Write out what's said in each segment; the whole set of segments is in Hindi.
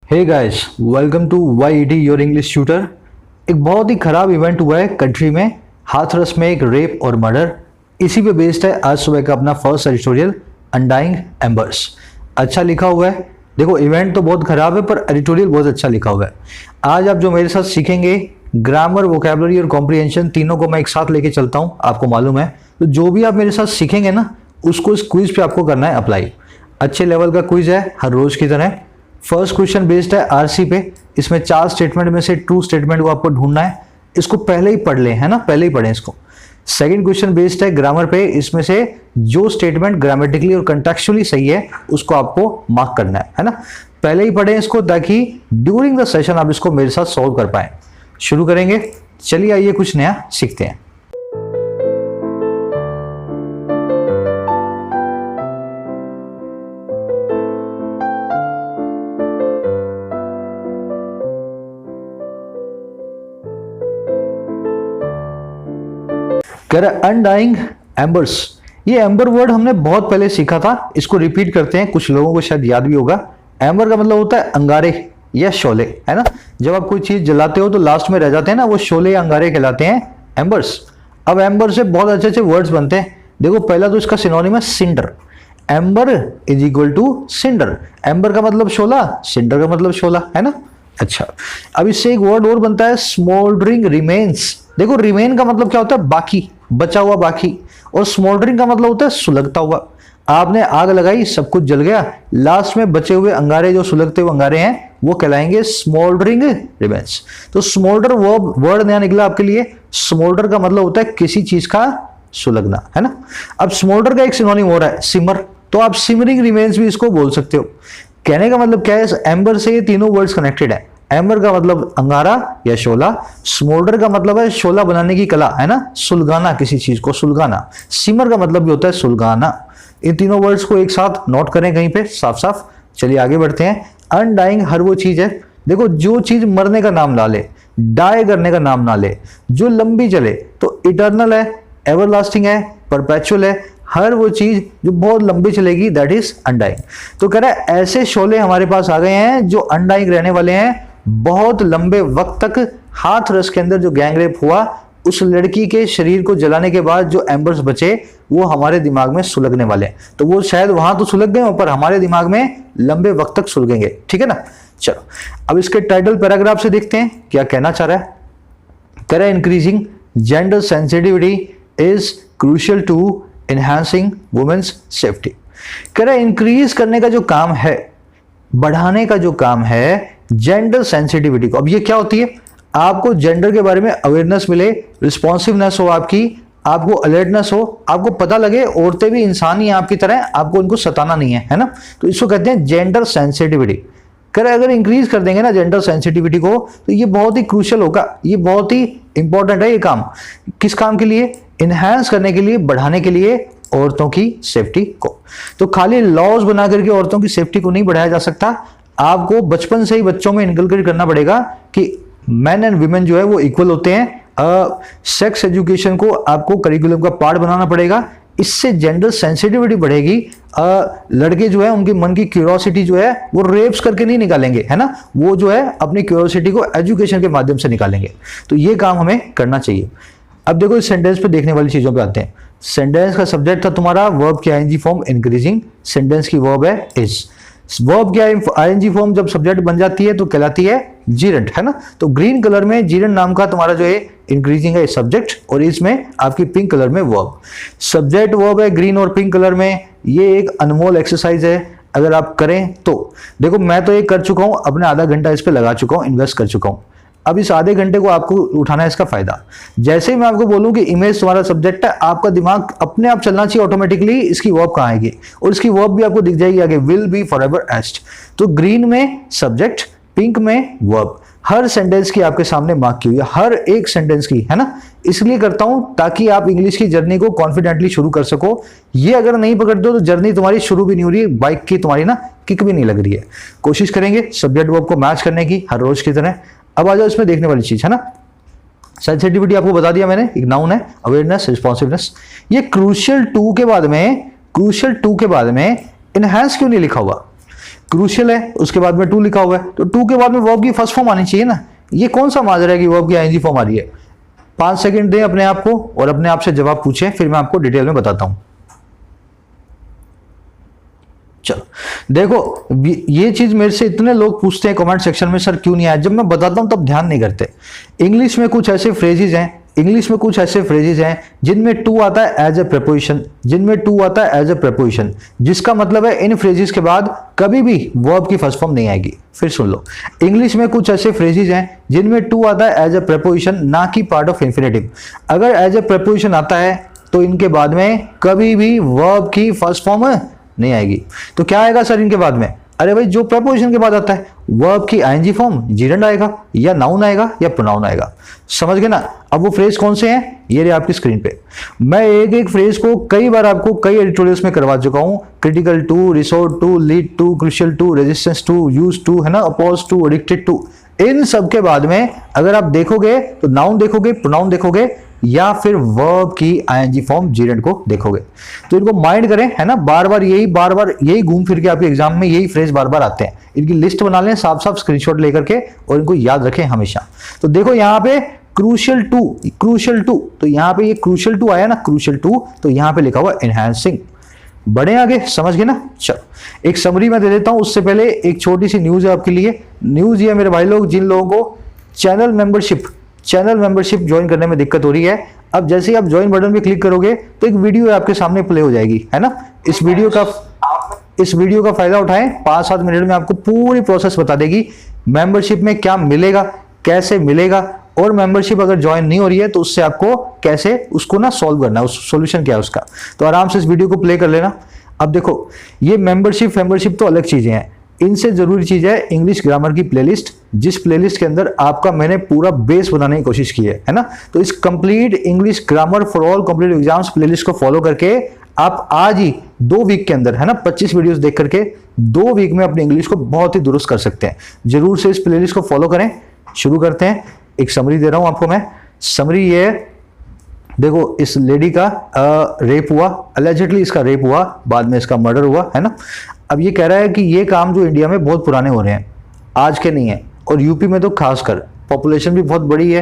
Hey guys, welcome to YET your English tutor. एक बहुत ही खराब इवेंट हुआ है कंट्री में, हाथरस में एक रेप और मर्डर। इसी पे बेस्ड है आज सुबह का अपना फर्स्ट एडिटोरियल अनडाइंग एम्बर्स। अच्छा लिखा हुआ है। देखो, इवेंट तो बहुत खराब है पर एडिटोरियल बहुत अच्छा लिखा हुआ है। आज आप जो मेरे साथ सीखेंगे, ग्रामर, वोकैबुलरी और कॉम्प्रिहेंशन, तीनों को मैं एक साथ लेके चलता हूँ, आपको मालूम है। तो जो भी आप मेरे साथ सीखेंगे ना, उसको इस क्विज पे आपको करना है अप्लाई। अच्छे लेवल का क्विज है, हर रोज की तरह। फर्स्ट क्वेश्चन बेस्ड है आरसी पे। इसमें 4 स्टेटमेंट में से ट्रू स्टेटमेंट को आपको ढूंढना है। इसको पहले ही पढ़ लें, है ना, पहले ही पढ़ें इसको। सेकंड क्वेश्चन बेस्ड है ग्रामर पे। इसमें से जो स्टेटमेंट ग्रामेटिकली और कंटेक्चुअली सही है उसको आपको मार्क करना है ना। पहले ही पढ़ें इसको ताकि ड्यूरिंग द सेशन आप इसको मेरे साथ सॉल्व कर पाए। शुरू करेंगे, चलिए आइए कुछ नया सीखते हैं। कह रहा अनडाइंग एम्बर्स। ये एम्बर वर्ड हमने बहुत पहले सीखा था, इसको रिपीट करते हैं, कुछ लोगों को शायद याद भी होगा। एम्बर का मतलब होता है अंगारे या शोले, है ना। जब आप कोई चीज जलाते हो तो लास्ट में रह जाते हैं ना, वो शोले या अंगारे कहलाते हैं एम्बर्स। अब एम्बर से बहुत अच्छे अच्छे वर्ड्स बनते हैं। देखो, पहला तो इसका सिनोनिम है cinder. Ember is equal to cinder. Ember का मतलब शोला, सिंडर का मतलब शोला, है ना। अच्छा, अब इससे एक वर्ड और बनता है स्मोल्डरिंग रिमेन्स। देखो, रिमेन का मतलब क्या होता है? बाकी, बचा हुआ बाकी। और स्मोल्डरिंग का मतलब होता है सुलगता हुआ। आपने आग लगाई, सब कुछ जल गया, लास्ट में बचे हुए अंगारे, जो सुलगते हुए अंगारे हैं, वो कहलाएंगे स्मोल्डरिंग रिमेन्स। तो स्मोल्डर वर्ड नया निकला आपके लिए। स्मोल्डर का मतलब होता है किसी चीज का सुलगना, है ना। अब स्मोल्डर का एक सिनोनिम हो रहा है सिमर, तो आप सिमरिंग रिमेन्स भी इसको बोल सकते हो। कहने का मतलब क्या है, एम्बर से ये तीनों वर्ड्स कनेक्टेड है। एम्बर का मतलब अंगारा या शोला, स्मोल्डर का मतलब है शोला बनाने की कला, है ना, सुलगाना, किसी चीज को सुलगाना। सिमर का मतलब भी होता है सुलगाना। इन तीनों वर्ड्स को एक साथ नोट करें कहीं पे साफ साफ। चलिए आगे बढ़ते हैं। अनडाइंग हर वो चीज है, देखो, जो चीज मरने का नाम ना ले, डाई करने का नाम ना ले, जो लंबी चले, तो इटर्नल है, एवरलास्टिंग है, परपेचुअल है। हर वो चीज जो बहुत लंबी चलेगी दैट इज अनडाइंग। तो कह रहा है ऐसे शोले हमारे पास आ गए हैं जो अनडाइंग रहने वाले हैं बहुत लंबे वक्त तक। हाथरस के अंदर जो गैंगरेप हुआ, उस लड़की के शरीर को जलाने के बाद जो एम्बर्स बचे वो हमारे दिमाग में सुलगने वाले हैं। तो वो शायद वहां तो सुलग गए पर हमारे दिमाग में लंबे वक्त तक सुलगेंगे, ठीक है ना। चलो, अब इसके टाइटल पैराग्राफ से देखते हैं क्या कहना चाह रहा है। कह रहा है increasing gender sensitivity is crucial to enhancing women's safety. कह रहा है इंक्रीज करने का जो काम है, बढ़ाने का जो काम है जेंडर सेंसिटिविटी को। अब ये क्या होती है? आपको जेंडर के बारे में अवेयरनेस मिले, रिस्पॉन्सिवनेस हो आपकी, आपको अलर्टनेस हो, आपको पता लगे औरतें भी इंसान ही हैं आपकी तरह, आपको उनको सताना नहीं है ना। तो इसको कहते हैं जेंडर सेंसिटिविटी। कह रहे अगर इंक्रीज कर देंगे ना जेंडर सेंसिटिविटी को, तो ये बहुत ही क्रूशियल होगा, ये बहुत ही इंपॉर्टेंट है। ये काम किस काम के लिए? इनहैंस करने के लिए, बढ़ाने के लिए औरतों की सेफ्टी को। तो खाली लॉज बना करके औरतों की सेफ्टी को नहीं बढ़ाया जा सकता। आपको बचपन से ही बच्चों में इनकलकेट करना पड़ेगा कि मैन एंड वीमेन जो है वो इक्वल होते हैं। सेक्स एजुकेशन को आपको करिकुलम का पार्ट बनाना पड़ेगा। इससे जेंडर सेंसिटिविटी बढ़ेगी। लड़के जो है उनके मन की क्यूरियोसिटी जो है वो रेप्स करके नहीं निकालेंगे, है ना। वो जो है अपनी क्यूरियोसिटी को एजुकेशन के माध्यम से निकालेंगे। तो ये काम हमें करना चाहिए। अब देखो, इस सेंटेंस पे देखने वाली चीजों पे आते हैं। सेंटेंस का सब्जेक्ट था तुम्हारा वर्ब की आईएनजी फॉर्म इंक्रीजिंग। सेंटेंस की वर्ब है इज। वर्ब की आईएनजी फॉर्म जब सब्जेक्ट बन जाती है तो कहलाती है जीरेंट, है ना। तो ग्रीन कलर में जीरेंट नाम का तुम्हारा जो है इंक्रीजिंग है सब्जेक्ट, और इसमें आपकी पिंक कलर में वर्ब। सब्जेक्ट वर्ब है ग्रीन और पिंक कलर में। ये एक अनमोल एक्सरसाइज है, अगर आप करें तो। देखो, मैं तो ये कर चुका हूं, अपने आधा घंटा इस पे लगा चुका हूं, इन्वेस्ट कर चुका हूं। अब इस आधे घंटे को आपको उठाना है इसका फायदा। जैसे ही मैं आपको बोलूं कि इमेज तुम्हारा सब्जेक्ट है, आपका दिमाग अपने आप चलना चाहिए ऑटोमेटिकली, इसकी वर्ब कहां आएगी, और इसकी वर्ब भी आपको दिख जाएगी आगे, विल बी फॉरएवर एस्ट। तो ग्रीन में सब्जेक्ट, पिंक में वर्ब। हर सेंटेंस की आपके सामने मार्क की हुई है, हर एक सेंटेंस की, है ना। इसलिए करता हूं ताकि आप इंग्लिश की जर्नी को कॉन्फिडेंटली शुरू कर सको। ये अगर नहीं पकड़ते हो तो जर्नी तुम्हारी शुरू भी नहीं हो रही है, बाइक की तुम्हारी ना किक भी नहीं लग रही है। कोशिश करेंगे सब्जेक्ट वर्ब को मैच करने की हर रोज की तरह। अब आ जाओ इसमें देखने वाली चीज, है ना। सेंसिटिविटी आपको बता दिया मैंने, एक नाउन है, अवेयरनेस, रिस्पॉन्सिवनेस। ये क्रूशियल टू के बाद में इनहैंस क्यों नहीं लिखा हुआ? क्रूशियल है, उसके बाद में टू लिखा हुआ है, तो टू के बाद में वर्ब की फर्स्ट फॉर्म आनी चाहिए ना। ये कौन सा माजरा है कि वर्ब की आईएनजी फॉर्म आ रही है? 5 सेकंड दें अपने आप को और अपने आप से जवाब पूछें, फिर मैं आपको डिटेल में बताता हूं। चलो देखो, ये चीज मेरे से इतने लोग पूछते हैं कमेंट सेक्शन में, सर क्यों नहीं आया? जब मैं बताता हूं तब ध्यान नहीं करते। इंग्लिश में कुछ ऐसे फ्रेजेस हैं जिनमें टू आता है एज ए प्रेपोजिशन, जिसका मतलब है इन फ्रेजेस के बाद कभी भी वर्ब की फर्स्ट फॉर्म नहीं आएगी। फिर सुन लो, इंग्लिश में कुछ ऐसे फ्रेजेस हैं जिनमें टू आता है एज ए प्रेपोजिशन, ना कि पार्ट ऑफ इंफिनिटिव। अगर एज ए प्रेपोजिशन आता है तो इनके बाद में कभी भी वर्ब की फर्स्ट फॉर्म नहीं आएगी। तो क्या आएगा सर इनके बाद में? अरे भाई, जो प्रेपोजिशन के बाद आता है वर्ब की आईएनजी फॉर्म जीरेंड आएगा, या नाउन आएगा, या प्रोनाउन आएगा। समझ गए ना? अब वो फ्रेज कौन से हैं ये रहे आपकी स्क्रीन पे। मैं एक एक फ्रेज को कई बार आपको कई एडिटोरियल्स में करवा चुका हूं। Critical to, resort to, lead to, crucial to, resistance to, use to, है ना, अपोज टू, एडिक्टेड टू। इन सब के बाद में अगर आप देखोगे तो नाउन देखोगे, प्रोनाउन देखोगे, या फिर वर्ब की आईएनजी फॉर्म जीरेंड को देखोगे। तो इनको माइंड करें, है ना, बार बार यही घूम फिर के आपके एग्जाम में यही फ्रेज बार बार आते हैं। इनकी लिस्ट बना लें साफ साफ स्क्रीनशॉट लेकर के और इनको याद रखें हमेशा। तो देखो यहाँ पे क्रूशियल टू, तो यहाँ पे ये क्रूशियल टू आया ना, क्रूशियल टू, तो यहाँ पे लिखा हुआ एनहांसिंग। बढ़े आगे, समझ गए ना? चलो एक समरी मैं दे देता हूं, उससे पहले एक छोटी सी न्यूज है आपके लिए। न्यूज ये मेरे भाई लोग, जिन लोगों को चैनल मेंबरशिप ज्वाइन करने में दिक्कत हो रही है, अब जैसे ही आप ज्वाइन बटन पे क्लिक करोगे तो एक वीडियो आपके सामने प्ले हो जाएगी, है ना। इस वीडियो का फायदा उठाएं, 5-7 मिनट में आपको पूरी प्रोसेस बता देगी मेंबरशिप में क्या मिलेगा, कैसे मिलेगा, और मेंबरशिप अगर ज्वाइन नहीं हो रही है तो उससे आपको कैसे उसको ना सॉल्व करना है, उस सॉल्यूशन क्या है उसका। तो आराम से इस वीडियो को प्ले कर लेना। अब देखो, ये मेंबरशिप तो अलग चीजें हैं, इनसे जरूरी चीज है इंग्लिश ग्रामर की प्लेलिस्ट, जिस प्लेलिस्ट के अंदर आपका मैंने पूरा बेस बनाने की कोशिश की है ना। तो इस complete English grammar for all complete exams playlist को फॉलो करके आप आज ही 2 वीक के अंदर, है ना, 25 वीडियोस देख करके 2 वीक में अपनी इंग्लिश को बहुत ही दुरुस्त कर सकते हैं। जरूर से इस प्लेलिस्ट को फॉलो करें। शुरू करते हैं। एक समरी दे रहा हूं आपको मैं। समरी ये देखो, इस लेडी का रेप हुआ, अलेजिडली इसका रेप हुआ, बाद में इसका मर्डर हुआ, है ना। अब ये कह रहा है कि ये काम जो इंडिया में बहुत पुराने हो रहे हैं, आज के नहीं है, और यूपी में तो खासकर पॉपुलेशन भी बहुत बड़ी है,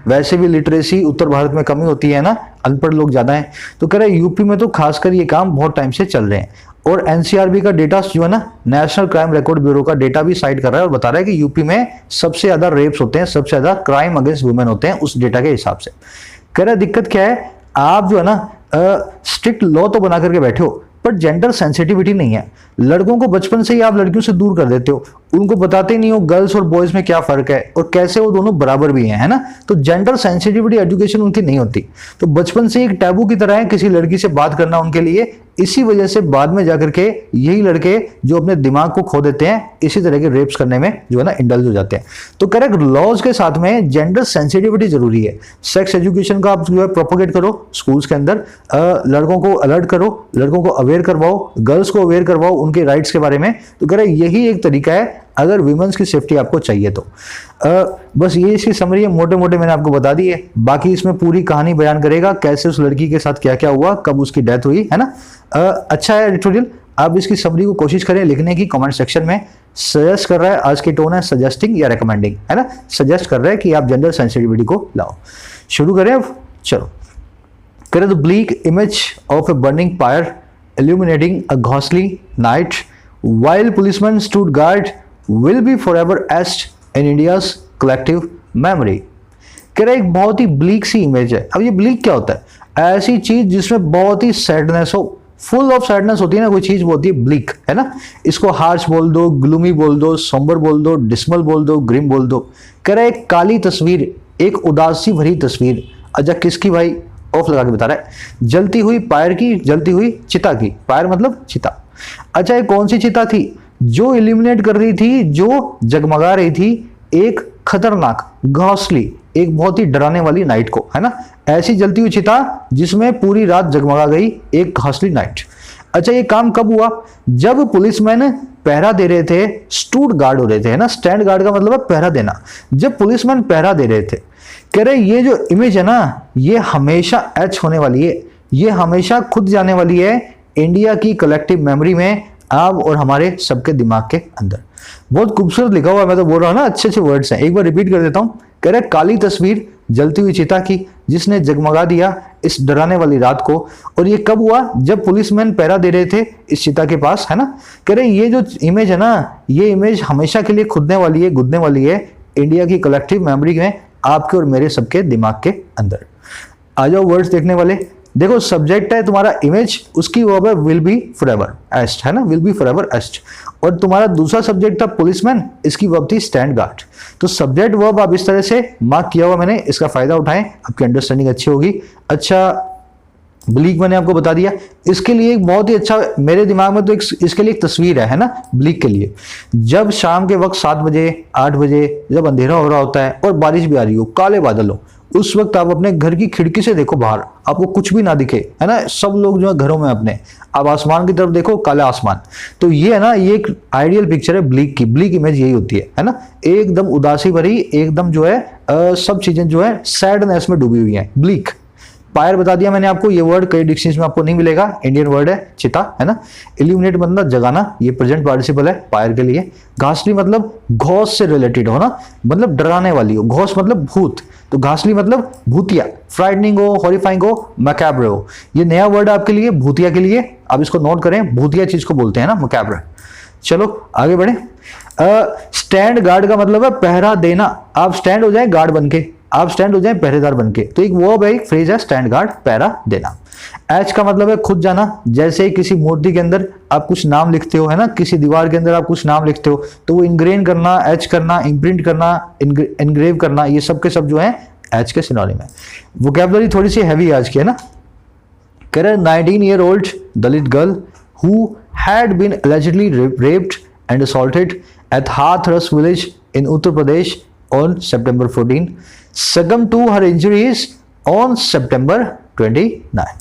वैसे भी लिटरेसी उत्तर भारत में कमी होती है ना, अनपढ़ लोग ज्यादा हैं। तो कह रहा है यूपी में तो खासकर ये काम बहुत टाइम से चल रहे हैं। और एनसीआरबी का डेटा जो है ना, नेशनल क्राइम रिकॉर्ड ब्यूरो का डेटा भी साइट कर रहा है और बता रहा है कि यूपी में सबसे ज्यादा रेप्स होते हैं, सबसे ज्यादा क्राइम अगेंस्ट वुमेन होते हैं उस डेटा के हिसाब से। कह रहा है दिक्कत क्या है, आप जो है ना स्ट्रिक्ट लॉ तो बना करके बैठे हो, पर जेंडर सेंसिटिविटी नहीं है। लड़कों को बचपन से ही आप लड़कियों से दूर कर देते हो, उनको बताते नहीं हो गर्ल्स और बॉयज में क्या फर्क है और कैसे वो दोनों बराबर भी हैं, है ना। तो जेंडर सेंसिटिविटी एजुकेशन उनकी नहीं होती, तो बचपन से एक टैबू की तरह है किसी लड़की से बात करना उनके लिए। इसी वजह से बाद में जाकर के यही लड़के जो अपने दिमाग को खो देते हैं, इसी तरह के रेप्स करने में जो है ना इंडल्ज हो जाते हैं। तो करेक्ट लॉज के साथ में जेंडर सेंसिटिविटी जरूरी है। सेक्स एजुकेशन का आप जो है प्रोपोगेट करो स्कूल्स के अंदर, लड़कों को अलर्ट करो, लड़कों को अवेयर करवाओ, गर्ल्स को अवेयर करवाओ उनके राइट्स के बारे में। तो कह रहे यही एक तरीका है अगर विमेंस की सेफ्टी आपको चाहिए तो। बस ये इसकी समरी है, मोटे मोटे मैंने आपको बता दी है। बाकी इसमें पूरी कहानी बयान करेगा कैसे उस लड़की के साथ क्या क्या हुआ, कब उसकी डेथ हुई, है ना। अच्छा है एडिटोरियल, आप इसकी समरी को कोशिश करें लिखने की कमेंट सेक्शन में। सजेस्ट कर रहा है, आज की टोन है सजेस्टिंग या रिकमेंडिंग, है ना। सजेस्ट कर रहा है कि आप जेंडर सेंसिटिविटी को लाओ। शुरू करें अब, चलो। करें the bleak image of a burning fire illuminating a ghostly night while policemen stood guard will be forever etched in India's collective memory। कह रहा है एक बहुत ही ब्लीक सी इमेज है। अब ये ब्लीक क्या होता है? ऐसी चीज जिसमें बहुत ही सैडनेस हो, फुल ऑफ सैडनेस होती है ना कोई चीज, वो होती है ब्लीक, है ना। इसको हार्श बोल दो, ग्लूमी बोल दो, सोम्बर बोल दो, डिस्मल बोल दो, ग्रिम बोल दो। कह रहा है एक काली तस्वीर, एक उदासी भरी तस्वीर। अच्छा किसकी भाई? ऑफ लगा के बता रहा है, जलती हुई फायर की, जलती हुई चिता की। फायर मतलब चिता। अच्छा ये कौन सी चिता थी? जो इल्यूमिनेट कर रही थी, जो जगमगा रही थी एक खतरनाक घोंसली, एक बहुत ही डराने वाली नाइट को, है ना। ऐसी जलती हुई चिता जिसमें पूरी रात जगमगा गई एक घोंसली नाइट। अच्छा ये काम कब हुआ? जब पुलिसमैन पहरा दे रहे थे, स्टूड गार्ड हो रहे थे, है ना। स्टैंड गार्ड का मतलब है पहरा देना। जब पुलिसमैन पहरा दे रहे थे, कह रहे ये जो इमेज है ना, ये हमेशा एच होने वाली है, ये हमेशा खुद जाने वाली है इंडिया की कलेक्टिव मेमोरी में। आप और हमारे सबके दिमाग के अंदर। बहुत खूबसूरत लिखा हुआ है, मैं तो बोल रहा हूँ ना, अच्छे अच्छे वर्ड्स हैं। एक बार रिपीट कर देता हूँ। कह रहा है काली तस्वीर जलती हुई चिता की जिसने जगमगा दिया इस डराने वाली रात को। और ये कब हुआ? जब पुलिसमैन पहरा दे रहे थे इस चिता के पास, है ना। कह रहे ये जो इमेज है ना, ये इमेज हमेशा के लिए खुदने वाली है, गुदने वाली है इंडिया की कलेक्टिव मेमोरी में, आपके और मेरे सबके दिमाग के अंदर। आ जाओ वर्ड्स देखने वाले। देखो सब्जेक्ट है तुम्हारा इमेज, उसकी वर्ब है विल बी फॉरएवर एस्ट, है ना, विल बी फॉरएवर एस्ट। और तुम्हारा दूसरा सब्जेक्ट था पुलिसमैन, इसकी वर्ब थी स्टैंड गार्ड। तो सब्जेक्ट वर्ब आप इस तरह से मार्क किया हुआ मैंने, इसका फायदा उठाएं, आपकी अंडरस्टैंडिंग अच्छी होगी। अच्छा ब्लीक मैंने आपको बता दिया, इसके लिए एक बहुत ही अच्छा मेरे दिमाग में तो इसके लिए एक तस्वीर है ना, ब्लीक के लिए। जब शाम के वक्त 7 बजे 8 बजे जब अंधेरा हो रहा होता है और बारिश भी आ रही हो, काले बादल हो, उस वक्त आप अपने घर की खिड़की से देखो बाहर, आपको कुछ भी ना दिखे, है ना, सब लोग जो है घरों में अपने, आप आसमान की तरफ देखो, काला आसमान। तो ये है ना, ये एक आइडियल पिक्चर है ब्लीक की। ब्लीक इमेज यही होती है ना, एकदम उदासी भरी, एकदम जो है सब चीजें जो है सैडनेस में डूबी हुई हैं, ब्लीक। पायर बता दिया मैंने आपको, ये वर्ड कई डिक्शनरीज में आपको नहीं मिलेगा, इंडियन वर्ड है चिता, है ना। इल्यूमिनेट मतलब जगाना, ये प्रेजेंट पार्टिसिपल है पायर के लिए। घासली मतलब घोष से रिलेटेड हो ना, मतलब डराने वाली हो, घोष मतलब भूत, तो घासली मतलब भूतिया, फ्राइटनिंग हो, हॉरिफाइंग हो, मैकैब्र हो। ये नया वर्ड है आपके लिए भूतिया के लिए, आप इसको नोट करें, भूतिया चीज को बोलते हैं ना, मैकैब्र। चलो आगे बढ़े। स्टैंड गार्ड का मतलब है पहरा देना, आप स्टैंड हो जाए गार्ड बनके, आप स्टैंड हो जाए पहरेदार बनके। तो एक वर्ब है, एक फ्रेज है स्टैंड गार्ड, पहरा देना। एच का मतलब है खुद जाना, जैसे किसी मूर्ति के अंदर आप कुछ नाम लिखते हो, है ना, किसी दीवार के अंदर आप कुछ नाम लिखते हो, तो वो इंग्रेन करना, एच करना, इम्प्रिंट करना, इनग्रेव करना, ये सब के सब जो है एच के सिनोनिम है। वोकैबुलरी थोड़ी सी हैवी आज की है ना। कह रहे 19 year old Dalit girl who had been allegedly raped and assaulted at Hathras village in Uttar Pradesh on September 14 succumbed to her injuries on September 29।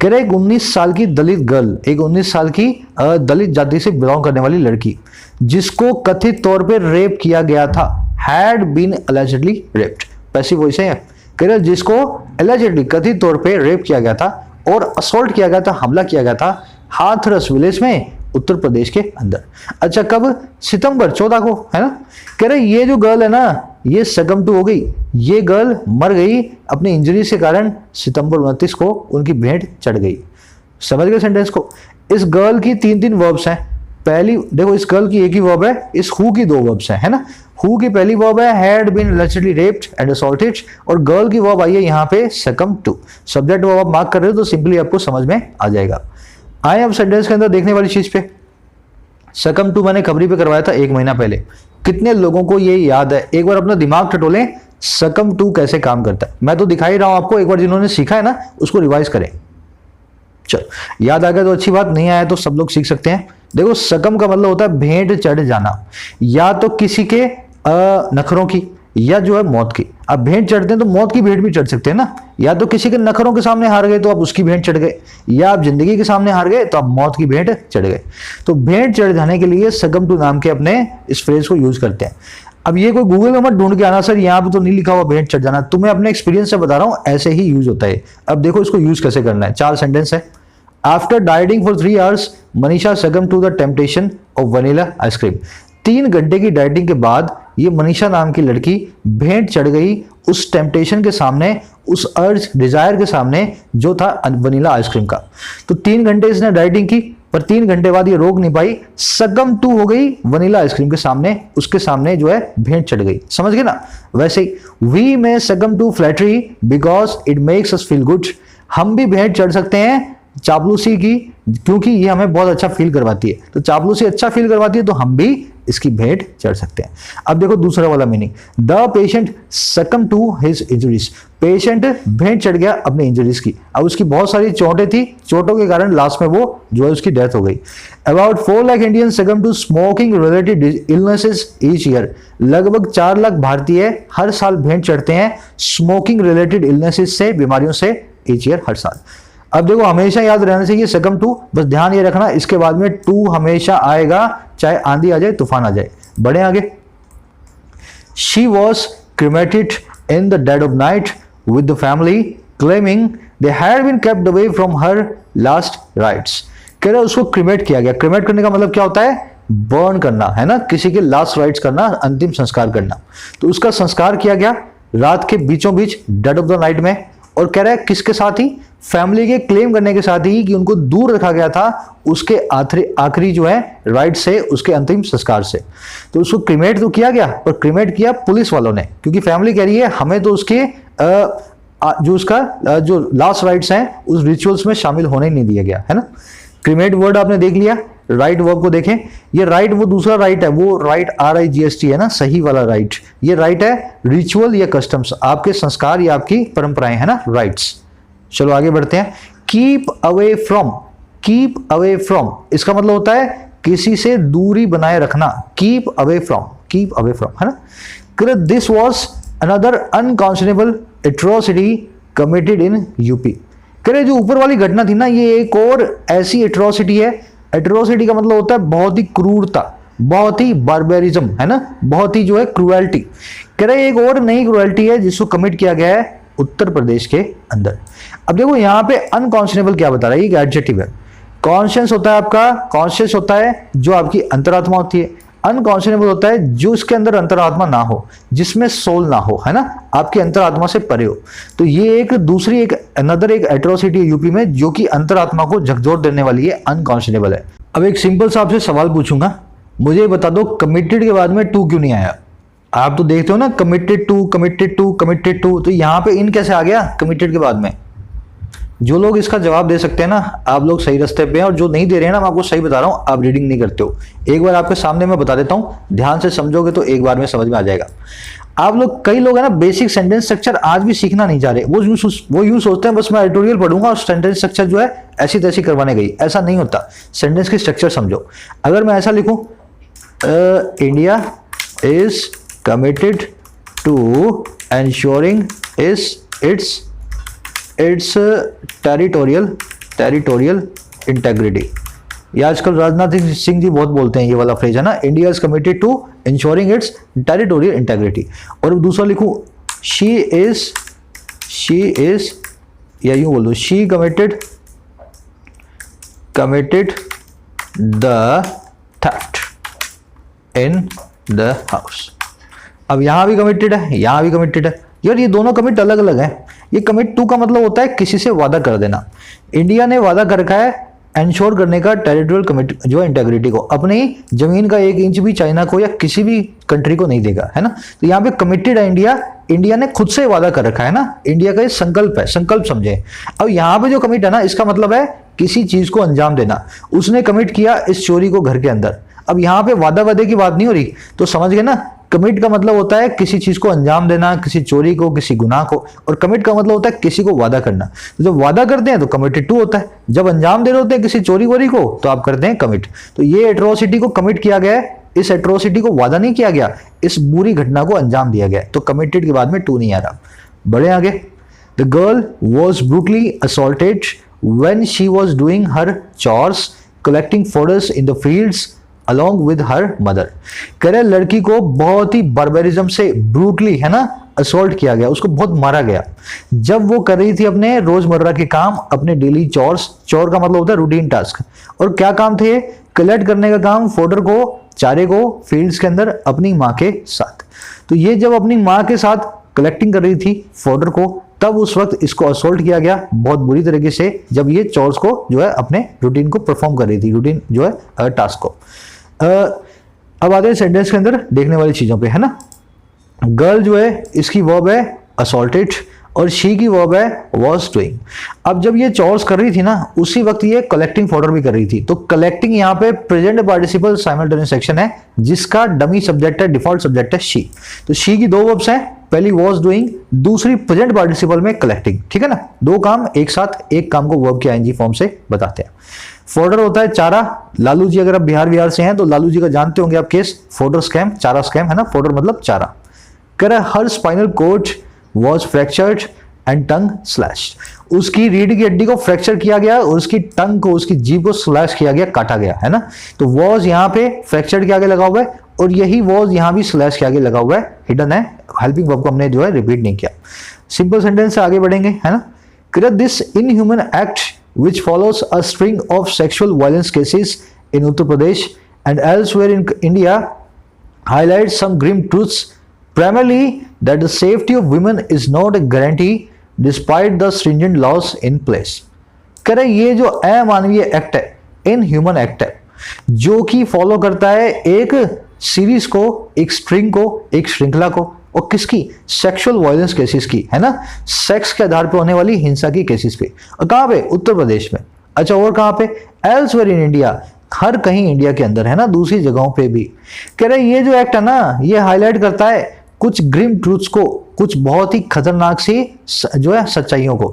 कह रहे एक 19 साल की दलित गर्ल, एक 19 साल की दलित जाति से बिलोंग करने वाली लड़की जिसको कथित तौर पे रेप किया गया था, had been allegedly raped, passive voice है। कह रहे जिसको allegedly कथित तौर पे रेप किया गया था और असॉल्ट किया गया था, हमला किया गया था हाथरस विलेज में उत्तर प्रदेश के अंदर। अच्छा कब? सितंबर 14 को, है ना। कह रहे ये जो गर्ल है ना, ये सकम टू हो गई, ये गर्ल मर गई अपनी इंजरी के कारण, सितंबर 29 को उनकी भेंट चढ़ गई। समझ गए सेंटेंस को? इस गर्ल की 3 वर्ब्स हैं। पहली देखो, इस गर्ल की एक ही वर्ब है, इस हु की 2 वर्ब्स हैं, है ना। हु की पहली वर्ब है had been allegedly raped and assaulted, और गर्ल की वर्ब आई है यहाँ पे सकम टू। सब्जेक्ट वर्ब आप मार्क कर रहे हो तो सिंपली आपको समझ में आ जाएगा। आए अब सेंटेंस के अंदर देखने वाली चीज पे। सकम टू मैंने खबरी पे करवाया था 1 महीना पहले। कितने लोगों को ये याद है? एक बार अपना दिमाग टटोलें, सकम टू कैसे काम करता है। मैं तो दिखा ही रहा हूं आपको, एक बार जिन्होंने सीखा है ना उसको रिवाइज करें। चलो याद आ गया तो अच्छी बात, नहीं आया तो सब लोग सीख सकते हैं। देखो सकम का मतलब होता है भेंट चढ़ जाना, या तो किसी के नखरों की या जो है मौत की। आप भेंट चढ़ते हैं तो मौत की भेंट भी चढ़ सकते हैं ना, या तो किसी के नखरों के सामने हार गए तो आप उसकी भेंट चढ़ गए, या आप जिंदगी के सामने हार गए तो आप मौत की भेंट चढ़ गए। तो भेंट चढ़ जाने के लिए सकम टू नाम के अपने इस फ्रेज को यूज करते हैं। अब ये कोई गूगल में मत ढूंढ के आना सर यहाँ पे तो नहीं लिखा हुआ भेंट चढ़ जाना, तुम्हें अपने एक्सपीरियंस से बता रहा हूं, ऐसे ही यूज होता है। अब देखो इसको यूज कैसे करना है। 4 सेंटेंस है। After dieting for 3 hours Manisha succumb to the temptation of vanilla ice cream. 3 घंटे की डाइटिंग के बाद ये मनीषा नाम की लड़की भेंट चढ़ गई उस टेम्पटेशन के सामने, उस अर्ज डिजायर के सामने जो था वनीला आइसक्रीम का। तो 3 घंटे इसने डाइटिंग की, पर 3 घंटे बाद ये रोक नहीं पाई, सकम टू हो गई वनीला आइसक्रीम के सामने, उसके सामने जो है भेंट चढ़ गई। समझ गए ना? वैसे ही we may succumb to flattery because it makes us feel good. हम भी भेंट चढ़ सकते हैं चापलूसी की, क्योंकि ये हमें बहुत अच्छा फील करवाती है। तो चापलूसी अच्छा फील करवाती है तो हम भी इसकी भेंट चढ़ सकते हैं। अब देखो दूसरा वाला meaning, the patient succumb to his injuries. Patient भेंट चढ़ गया अपने इंजरीज की। अब उसकी बहुत सारी चोटें थी, चोटों के कारण लास्ट में वो जो है उसकी डेथ हो गई। About 4 lakh Indian succumb to smoking related illnesses each year. लगभग 4 लाख भारतीय हर साल भेंट चढ़ते हैं स्मोकिंग रिलेटेड इलनेसेस से, बीमारियों से, ईच ईयर, हर साल। अब देखो हमेशा याद रहना चाहिए सकम टू, बस ध्यान ये रखना इसके बाद में टू हमेशा आएगा, चाहे आंधी आ जाए तूफान आ जाए। बढ़े आगे। She was cremated in the dead of night with the family claiming they had been kept away from her last rites. कह रहे उसको क्रिमेट किया गया। क्रिमेट करने का मतलब क्या होता है? बर्न करना, है ना, किसी के लास्ट राइट्स करना, अंतिम संस्कार करना। तो उसका संस्कार किया गया रात के बीचों बीच, डेड ऑफ द नाइट में। और कह रहा है किसके साथ ही? फैमिली के क्लेम करने के साथ ही कि उनको दूर रखा गया था उसके आखिरी जो है राइट से, उसके अंतिम संस्कार से। तो उसको क्रिमेट तो किया गया, पर क्रिमेट किया पुलिस वालों ने, क्योंकि फैमिली कह रही है हमें तो उसके जो उसका जो लास्ट राइट्स हैं उस रिचुअल्स में शामिल होने ही नहीं दिया गया, है ना। क्रिमेट वर्ड आपने देख लिया। राइट वर्ब को देखें, ये राइट वो दूसरा राइट है, वो राइट RIGHT है ना, सही वाला राइट। ये राइट है रिचुअल या कस्टम्स, आपके संस्कार या आपकी परंपराएं, है ना, राइट्स। चलो आगे बढ़ते हैं। Keep away from, keep away from इसका मतलब होता है किसी से दूरी बनाए रखना। Keep away from, keep away from, है ना। This was another unconscionable atrocity committed in UP. करे जो ऊपर वाली घटना थी ना, ये एक और ऐसी एट्रोसिटी है। एट्रोसिटी का मतलब होता है बहुत ही क्रूरता, बहुत ही बार्बेरिज्म, है ना, बहुत ही जो है क्रूएल्टी। कह रहे एक और नई क्रूएल्टी है जिसको कमिट किया गया है उत्तर प्रदेश के अंदर। अब देखो यहाँ पे अनकॉन्शनेबल क्या बता रहा है, ये एडजेक्टिव है। कॉन्शियस होता है आपका, कॉन्शियस होता है जो आपकी अंतरात्मा होती है। अनकॉन्शनेबल होता है जो इसके अंदर अंतरात्मा ना हो, जिसमें सोल ना हो, है ना, आपकी अंतरात्मा से परे हो। तो ये एक दूसरी एक अनदर एक एट्रोसिटी है यूपी में जो कि अंतरात्मा को झकझोर देने वाली है, अनकॉन्शनेबल है। अब एक सिंपल सा आपसे सवाल पूछूंगा, मुझे बता दो कमिटेड के बाद में टू क्यों नहीं आया? आप तो देखते हो ना committed to, committed to, committed to, तो यहाँ पे इन कैसे आ गया कमिटेड के बाद में? जो लोग इसका जवाब दे सकते हैं ना, आप लोग सही रास्ते पे हैं, और जो नहीं दे रहे हैं ना, मैं आपको सही बता रहा हूं, आप रीडिंग नहीं करते हो। एक बार आपके सामने मैं बता देता हूं, ध्यान से समझोगे तो एक बार में समझ में आ जाएगा। आप लोग, कई लोग है ना, बेसिक सेंटेंस स्ट्रक्चर आज भी सीखना नहीं चाह रहे। वो यूं सोचते हैं बस मैं एडिटोरियल पढ़ूंगा और सेंटेंस स्ट्रक्चर जो है ऐसी तैसी करवाने गई। ऐसा नहीं होता, सेंटेंस की स्ट्रक्चर समझो। अगर मैं ऐसा लिखूं, India is committed to ensuring its territorial integrity. ये आजकल राजनाथ सिंह जी बहुत बोलते हैं ये वाला फ्रेज, है ना, India is committed to ensuring its territorial integrity. और दूसरा लिखूं, शी इज या यूं बोल दो, she committed the theft in the house. अब यहां भी कमिटेड है, यहां भी कमिटेड है। यार ये दोनों कमिट अलग अलग हैं। ये कमिट टू का मतलब होता है किसी से वादा कर देना। इंडिया ने वादा कर रखा है एंश्योर करने का टेरिटोरियल कमिट जो है इंटेग्रिटी को, अपनी जमीन का 1 इंच भी चाइना को या किसी भी कंट्री को नहीं देगा, है ना। तो यहाँ पे कमिटेड है इंडिया ने खुद से वादा कर रखा है ना, इंडिया का ये संकल्प है, संकल्प समझे। अब यहाँ पे जो कमिट है ना, इसका मतलब है किसी चीज को अंजाम देना। उसने कमिट किया इस चोरी को घर के अंदर। अब यहाँ पे वादा वादे की बात नहीं हो रही, तो समझ गए ना, कमिट का मतलब होता है किसी चीज को अंजाम देना, किसी चोरी को, किसी गुनाह को। और कमिट का मतलब होता है किसी को वादा करना। तो जब वादा करते हैं तो कमिटेड टू होता है, जब अंजाम दे रहे होते हैं किसी चोरी वोरी को तो आप करते हैं कमिट। तो ये एट्रोसिटी को कमिट किया गया है, इस एट्रोसिटी को वादा नहीं किया गया, इस बुरी घटना को अंजाम दिया गया। तो कमिटेड के बाद में टू नहीं आ रहा। बड़े आगे, the girl was brutally assaulted when she was doing her chores collecting fodders in the fields along with her mother। कह रहे लड़की को बहुत ही बार्बेरिज्म से ब्रूटली, है ना, असॉल्ट किया गया, उसको बहुत मारा गया जब वो कर रही थी अपने रोजमर्रा के काम, अपने डेली चोर्स। चोर का मतलब होता है रूटीन टास्क। और क्या काम थे? कलेक्ट करने का काम, फोडर को, चारे को फील्ड्स के अंदर अपनी माँ के साथ। तो ये जब अपनी माँ के साथ कलेक्टिंग कर रही थी फोडर को, तब उस वक्त इसको असॉल्ट किया गया बहुत बुरी तरीके से, जब ये चोर्स को जो है अपने रूटीन को परफॉर्म कर रही थी, रूटीन जो है टास्क को। अब आते हैं सेंटेंस के अंदर देखने वाली चीजों पे, है ना। गर्ल जो है इसकी वर्ब है असॉल्टेड और शी की वर्ब है वॉज डूइंग। अब जब ये चोर्स कर रही थी ना, उसी वक्त ये कलेक्टिंग फोडर भी कर रही थी। तो कलेक्टिंग यहाँ पे प्रेजेंट पार्टिसिपल साइमल्टेनियस एक्शन है जिसका डमी सब्जेक्ट है, डिफॉल्ट सब्जेक्ट है शी। तो शी की 2 वर्ब्स हैं, पहली वॉज डूइंग, दूसरी प्रेजेंट पार्टिसिपल में कलेक्टिंग। ठीक है ना, 2 काम एक साथ, एक काम को वर्ब के आईएनजी फॉर्म से बताते हैं। फोडर होता है चारा। लालू जी अगर आप बिहार से हैं तो लालू जी का जानते होंगे आप केस, फोडर स्कैम, चारा स्कैम, है ना। फोडर मतलब चारा। कह रहा है her spinal cord was fractured and tongue slashed. उसकी रीढ़ की हड्डी को फ्रैक्चर किया गया और उसकी टंग को, उसकी जीभ को स्लैश किया गया, काटा गया, है ना। तो वॉज यहाँ पे फ्रैक्चर्ड के आगे लगा हुआ है और यही वॉज यहाँ भी स्लैश के आगे लगा हुआ है, हिडन है। हेल्पिंग वर्ब को हमने जो है रिपीट नहीं किया। सिंपल सेंटेंस से आगे बढ़ेंगे, है ना। This inhuman act which follows a string of sexual violence cases in Uttar Pradesh and elsewhere in India, highlights some grim truths, primarily that the safety of women is not a guarantee despite the stringent laws in place. कह रहे ये जो अमानवीय एक्ट है, इनह्यूमन एक्ट है, जो कि फॉलो करता है एक सीरीज को, एक स्ट्रिंग को, एक श्रृंखला को, और किसकी? सेक्सुअल वायलेंस केसेस की, है ना, सेक्स के आधार पे होने वाली हिंसा की केसेस पे। और कहाँ पे? उत्तर प्रदेश में। अच्छा, और कहाँ पे? एल्सवेयर इन इंडिया, हर कहीं इंडिया के अंदर, है ना, दूसरी जगहों पे भी। कह रहे ये जो एक्ट है ना, ये हाईलाइट करता है कुछ ग्रिम ट्रूथ्स को, कुछ बहुत ही खतरनाक सी जो है सच्चाइयों को,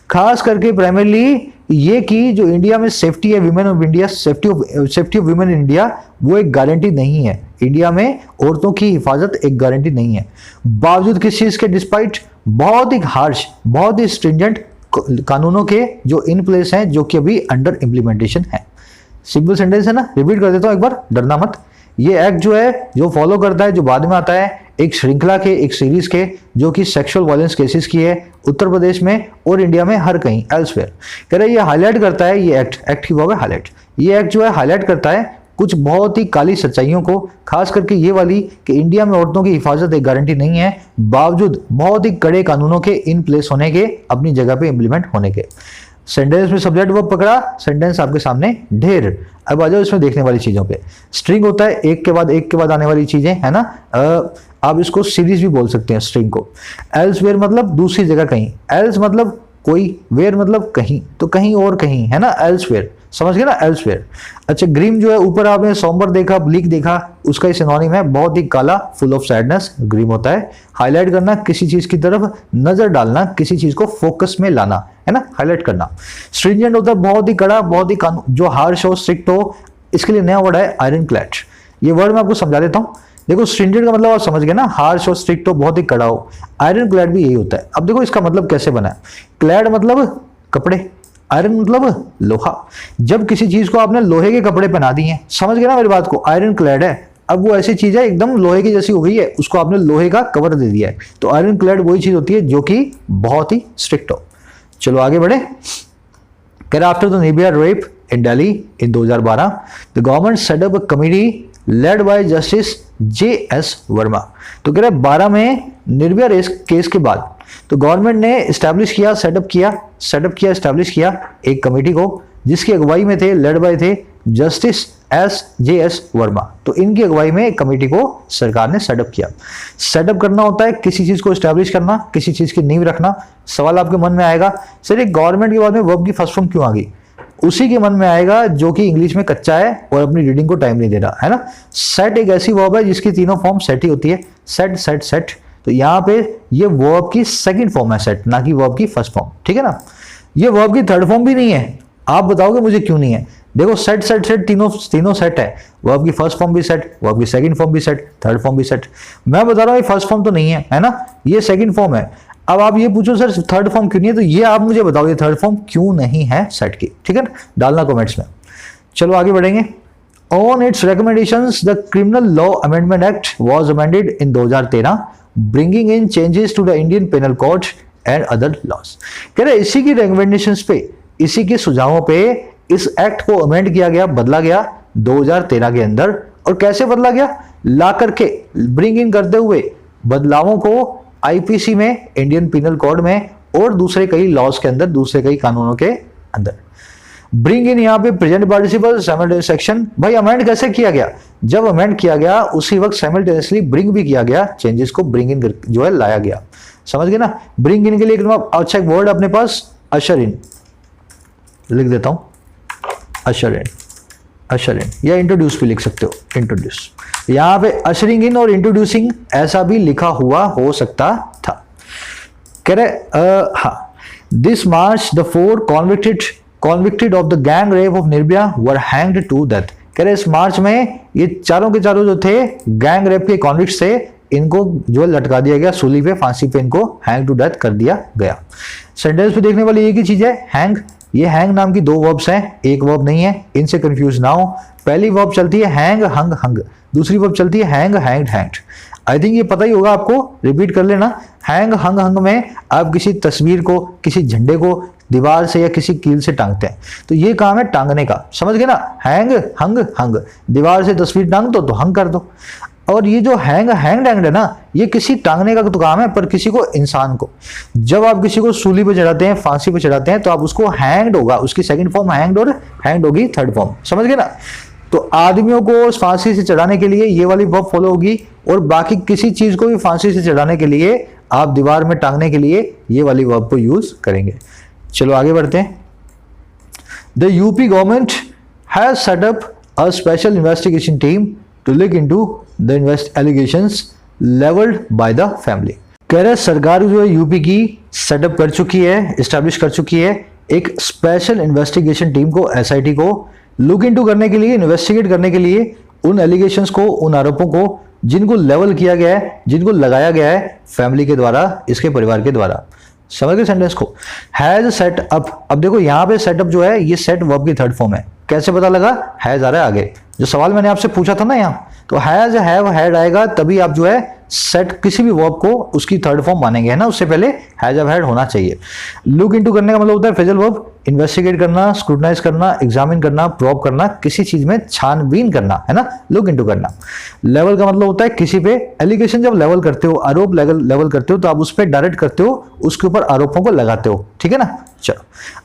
खास करके प्राइमरली ये कि जो इंडिया में सेफ्टी है women of India, safety of women in India, वो एक गारंटी नहीं है। इंडिया में औरतों की हिफाजत एक गारंटी नहीं है, बावजूद किस चीज के? डिस्पाइट बहुत ही हार्श, बहुत ही स्ट्रिंजेंट कानूनों के जो इन प्लेस हैं, जो कि अभी अंडर इम्प्लीमेंटेशन है। सिंपल सेंटेंस है ना, रिपीट कर देता हूं एक बार, डरना मत। ये एक्ट जो है, जो फॉलो करता है, जो बाद में आता है, एक श्रृंखला के, एक सीरीज के, जो कि सेक्सुअल वायलेंस केसेस की है उत्तर प्रदेश में और इंडिया में हर कहीं एल्सवेयर। कह रहे ये हाईलाइट करता है, ये एक्ट की वर्ब है हाईलाइट। ये एक्ट जो है हाईलाइट करता है कुछ बहुत ही काली सच्चाइयों को, खास करके ये वाली कि इंडिया में औरतों की हिफाजत एक गारंटी नहीं है, बावजूद बहुत ही कड़े कानूनों के इन प्लेस होने के, अपनी जगह पे इंप्लीमेंट होने के। सेंटेंस में सब्जेक्ट वर्ब पकड़ा, सेंटेंस आपके सामने ढेर। अब आ जाओ इसमें देखने वाली चीजों पे। स्ट्रिंग होता है एक के बाद आने वाली चीजें, है ना, आप इसको सीरीज भी बोल सकते हैं स्ट्रिंग को। एल्सवेयर मतलब दूसरी जगह कहीं, एल्स मतलब कोई, वेयर मतलब कहीं, तो कहीं और कहीं, है ना, एल्सवेयर, समझ गए ना, एल्सवेयर। अच्छा, ग्रीम जो है, ऊपर आपने सॉम्बर देखा, ब्लीक देखा, उसका ही सिनोनिम है बहुत ही काला, फुल ऑफ सैडनेस, ग्रीम होता है। हाईलाइट करना, किसी चीज की तरफ नजर डालना, किसी चीज को फोकस में लाना, है ना, हाईलाइट करना। स्ट्रिंजेंट होता है बहुत ही कड़ा, बहुत ही कानून, जो हार्श हो, स्ट्रिक्ट हो। इसके लिए नया वर्ड है आयरन क्लैड। ये वर्ड मैं आपको समझा देता हूँ। देखो, स्ट्रिंजेंट का मतलब आप समझ गए ना, हार्श हो, स्ट्रिक्ट हो, बहुत ही कड़ा हो। आयरन क्लैड भी यही होता है। अब देखो इसका मतलब कैसे बना है। क्लैड मतलब कपड़े, आयरन मतलब लोहा। जब किसी चीज को आपने लोहे के कपड़े पहना दिए हैं, समझ गए ना मेरी बात को, आयरन क्लैड है। अब वो ऐसी चीज है एकदम लोहे की जैसी हो गई है, उसको आपने लोहे का कवर दे दिया है, तो आयरन क्लैड वही चीज होती है जो कि बहुत ही स्ट्रिक्ट हो। चलो आगे बढ़े। After the Nirbhaya rape in Delhi in 2012, the government set up a committee led by justice JS Verma. तो कह रहे 12 में निर्भया केस के बाद तो गवर्नमेंट ने एस्टैब्लिश किया, एस्टैब्लिश किया एक कमेटी को, जिसकी अगुवाई में थे, लेड बाय थे जस्टिस JS वर्मा। तो इनकी अगुवाई में एक कमेटी को सरकार ने सेटअप किया। सेटअप करना होता है किसी चीज को एस्टैब्लिश करना, किसी चीज की नींव रखना। सवाल आपके मन में आएगा, सर एक गवर्नमेंट के बाद में वर्ब की फर्स्ट फॉर्म क्यों आ गई? उसी के मन में आएगा जो कि इंग्लिश में कच्चा है और अपनी रीडिंग को टाइम नहीं दे रहा, है ना। सेट एक ऐसी वर्ब है जिसकी तीनों फॉर्म सेट ही होती है, सेट सेट सेट। तो यहाँ पे ये वर्ब की सेकंड फॉर्म है सेट, ना कि वर्ब की फर्स्ट फॉर्म, ठीक है ना। ये वर्ब की थर्ड फॉर्म भी नहीं है। आप बताओगे मुझे क्यों नहीं है? देखो सेट सेट सेट तीनों सेट है। वर्ब की फर्स्ट फॉर्म भी सेट, वर्ब की सेकंड फॉर्म भी सेट, थर्ड फॉर्म भी सेट। मैं बता रहा हूँ ये फर्स्ट फॉर्म तो नहीं है ना, ये सेकंड फॉर्म है। अब आप ये पूछो सर थर्ड फॉर्म क्यों नहीं है, तो ये आप मुझे बताओ ये थर्ड फॉर्म क्यों नहीं है सेट की, ठीक है ना, डालना कमेंट्स में। चलो आगे बढ़ेंगे। On its recommendations the criminal law amendment act was amended in 2013 bringing in changes to the Indian penal code and other laws. कह रहे इसी की रिकमेंडेशंस पे, इसी के सुझावों पे इस एक्ट को अमेंड किया गया, बदला गया 2013 के अंदर। और कैसे बदला गया? ला करके, ब्रिंग इन करते हुए बदलावों को आईपीसी में, इंडियन पिनल कोड में, और दूसरे कई लॉज के अंदर, दूसरे कई कानूनों के अंदर। ब्रिंग इन यहाँ पे प्रेजेंट पार्टिसिपल साइमल्टेनियस सेक्शन। भाई अमेंड कैसे किया गया? जब अमेंड किया गया उसी वक्त साइमल्टेनियसली ब्रिंग भी किया गया, चेंजेस को ब्रिंग इन जो है लाया गया। समझ गए ना। ब्रिंग इन के लिए अच्छा एक वर्ड अपने पास अशर इन लिख देता हूं, अशर इन या इंट्रोड्यूस भी लिख सकते हो, इंट्रोड्यूस। यहां पे अशरिंग इन और इंट्रोड्यूसिंग ऐसा भी लिखा हुआ हो सकता था। कह रहे हाँ, this March the 4 convicted of the gang rape of Nirbhaya were hanged to death. कह रहे इस मार्च में ये चारों के चारों जो थे गैंग रेप के कॉन्विक्ट्स थे, इनको जो लटका दिया गया सूली पे, फांसी पे इनको हैंग टू डेथ कर दिया गया। सेंटेंस पे देखने वाली एक ही चीज है, हैंग। ये हैंग नाम की 2 वर्ब्स हैं, एक वर्ब नहीं है, इनसे कंफ्यूज ना हो। पहली वर्ब चलती है हैंग हंग हंग, दूसरी वर्ब चलती है hang hanged hanged. I think ये पता ही होगा आपको, रिपीट कर लेना। हैंग हंग हंग में आप किसी तस्वीर को, किसी झंडे को दीवार से या किसी कील से टांगते हैं। तो ये काम है टांगने का, समझ गए ना, हैंग हंग हंग, दीवार से तस्वीर टांग दो तो हंग कर दो। और ये जो हैंग है ना, ये किसी टांगने का तो काम है, पर किसी को, इंसान को, जब आप किसी को सूली पे चढ़ाते हैं, फांसी पे चढ़ाते हैं, तो आप उसको हैंग्ड होगा, उसकी सेकंड फॉर्म हैंग्ड और हैंग्ड होगी थर्ड फॉर्म, समझ गए ना। तो आदमियों को फांसी से चढ़ाने के लिए ये वाली वर्ब फॉलो होगी, और बाकी किसी चीज को भी फांसी से चढ़ाने के लिए, आप दीवार में टांगने के लिए ये वाली वर्ब को यूज करेंगे। चलो आगे बढ़ते हैं। The UP government has set up a special investigation team to look into the allegations levelled by the family. कह रहे सरकार जो है यूपी की सेटअप कर चुकी है, इस्टेब्लिश कर चुकी है एक स्पेशल इन्वेस्टिगेशन टीम को, एसआईटी को, लुक इनटू करने के लिए, इन्वेस्टिगेट करने के लिए उन एलिगेशंस को, उन आरोपों को जिनको लेवल किया गया है, जिनको लगाया गया है फैमिली के द्वारा, इसके परिवार के द्वारा। समझ गए सेंटेंस को। हैज सेट अप, अब देखो यहाँ पे सेटअप जो है ये सेट वर्ब की थर्ड फॉर्म है। कैसे पता लगा? हैज आ रहा है आगे, जो सवाल मैंने आपसे पूछा था ना यहाँ, तो हैज हैव हैड आएगा तभी आप जो है सेट किसी भी वर्ब को उसकी थर्ड फॉर्म मानेंगे, है ना, उससे पहले हैज हैव हैड होना चाहिए। लुक इनटू करने का मतलब होता है फ्रेजल वर्ब, इन्वेस्टिगेट करना, स्क्रूटनाइज करना, एग्जामिन करना, प्रोब करना, किसी चीज में छानबीन करना, है ना, लुक इनटू करना। लेवल का मतलब होता है किसी पे, एलिगेशन जब लेवल करते हो, आरोप लेवल करते हो, तो आप उस पर डायरेक्ट करते हो, उसके ऊपर आरोपों को लगाते हो, ठीक है ना। चलो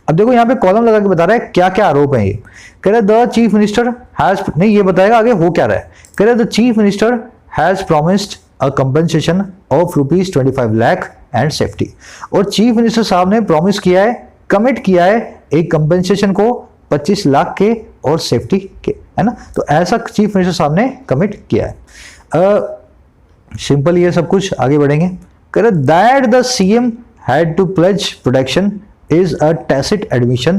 अब देखो यहाँ पे कॉलम लगा के बता रहा है क्या क्या आरोप है ये। कह रहे द चीफ मिनिस्टर हैज, नहीं ये बताएगा आगे हो क्या रहा है। कह रहे the chief minister has promised a compensation of ₹25 lakh and safety. और चीफ मिनिस्टर साहब ने प्रॉमिस किया है, कमिट किया है एक कंपनसेशन को 25 लाख के और सेफ्टी के, है ना। तो ऐसा चीफ मिनिस्टर साहब ने कमिट किया है। सिंपल ये सब कुछ, आगे बढ़ेंगे। कह रहे that the CM had to pledge protection is a tacit admission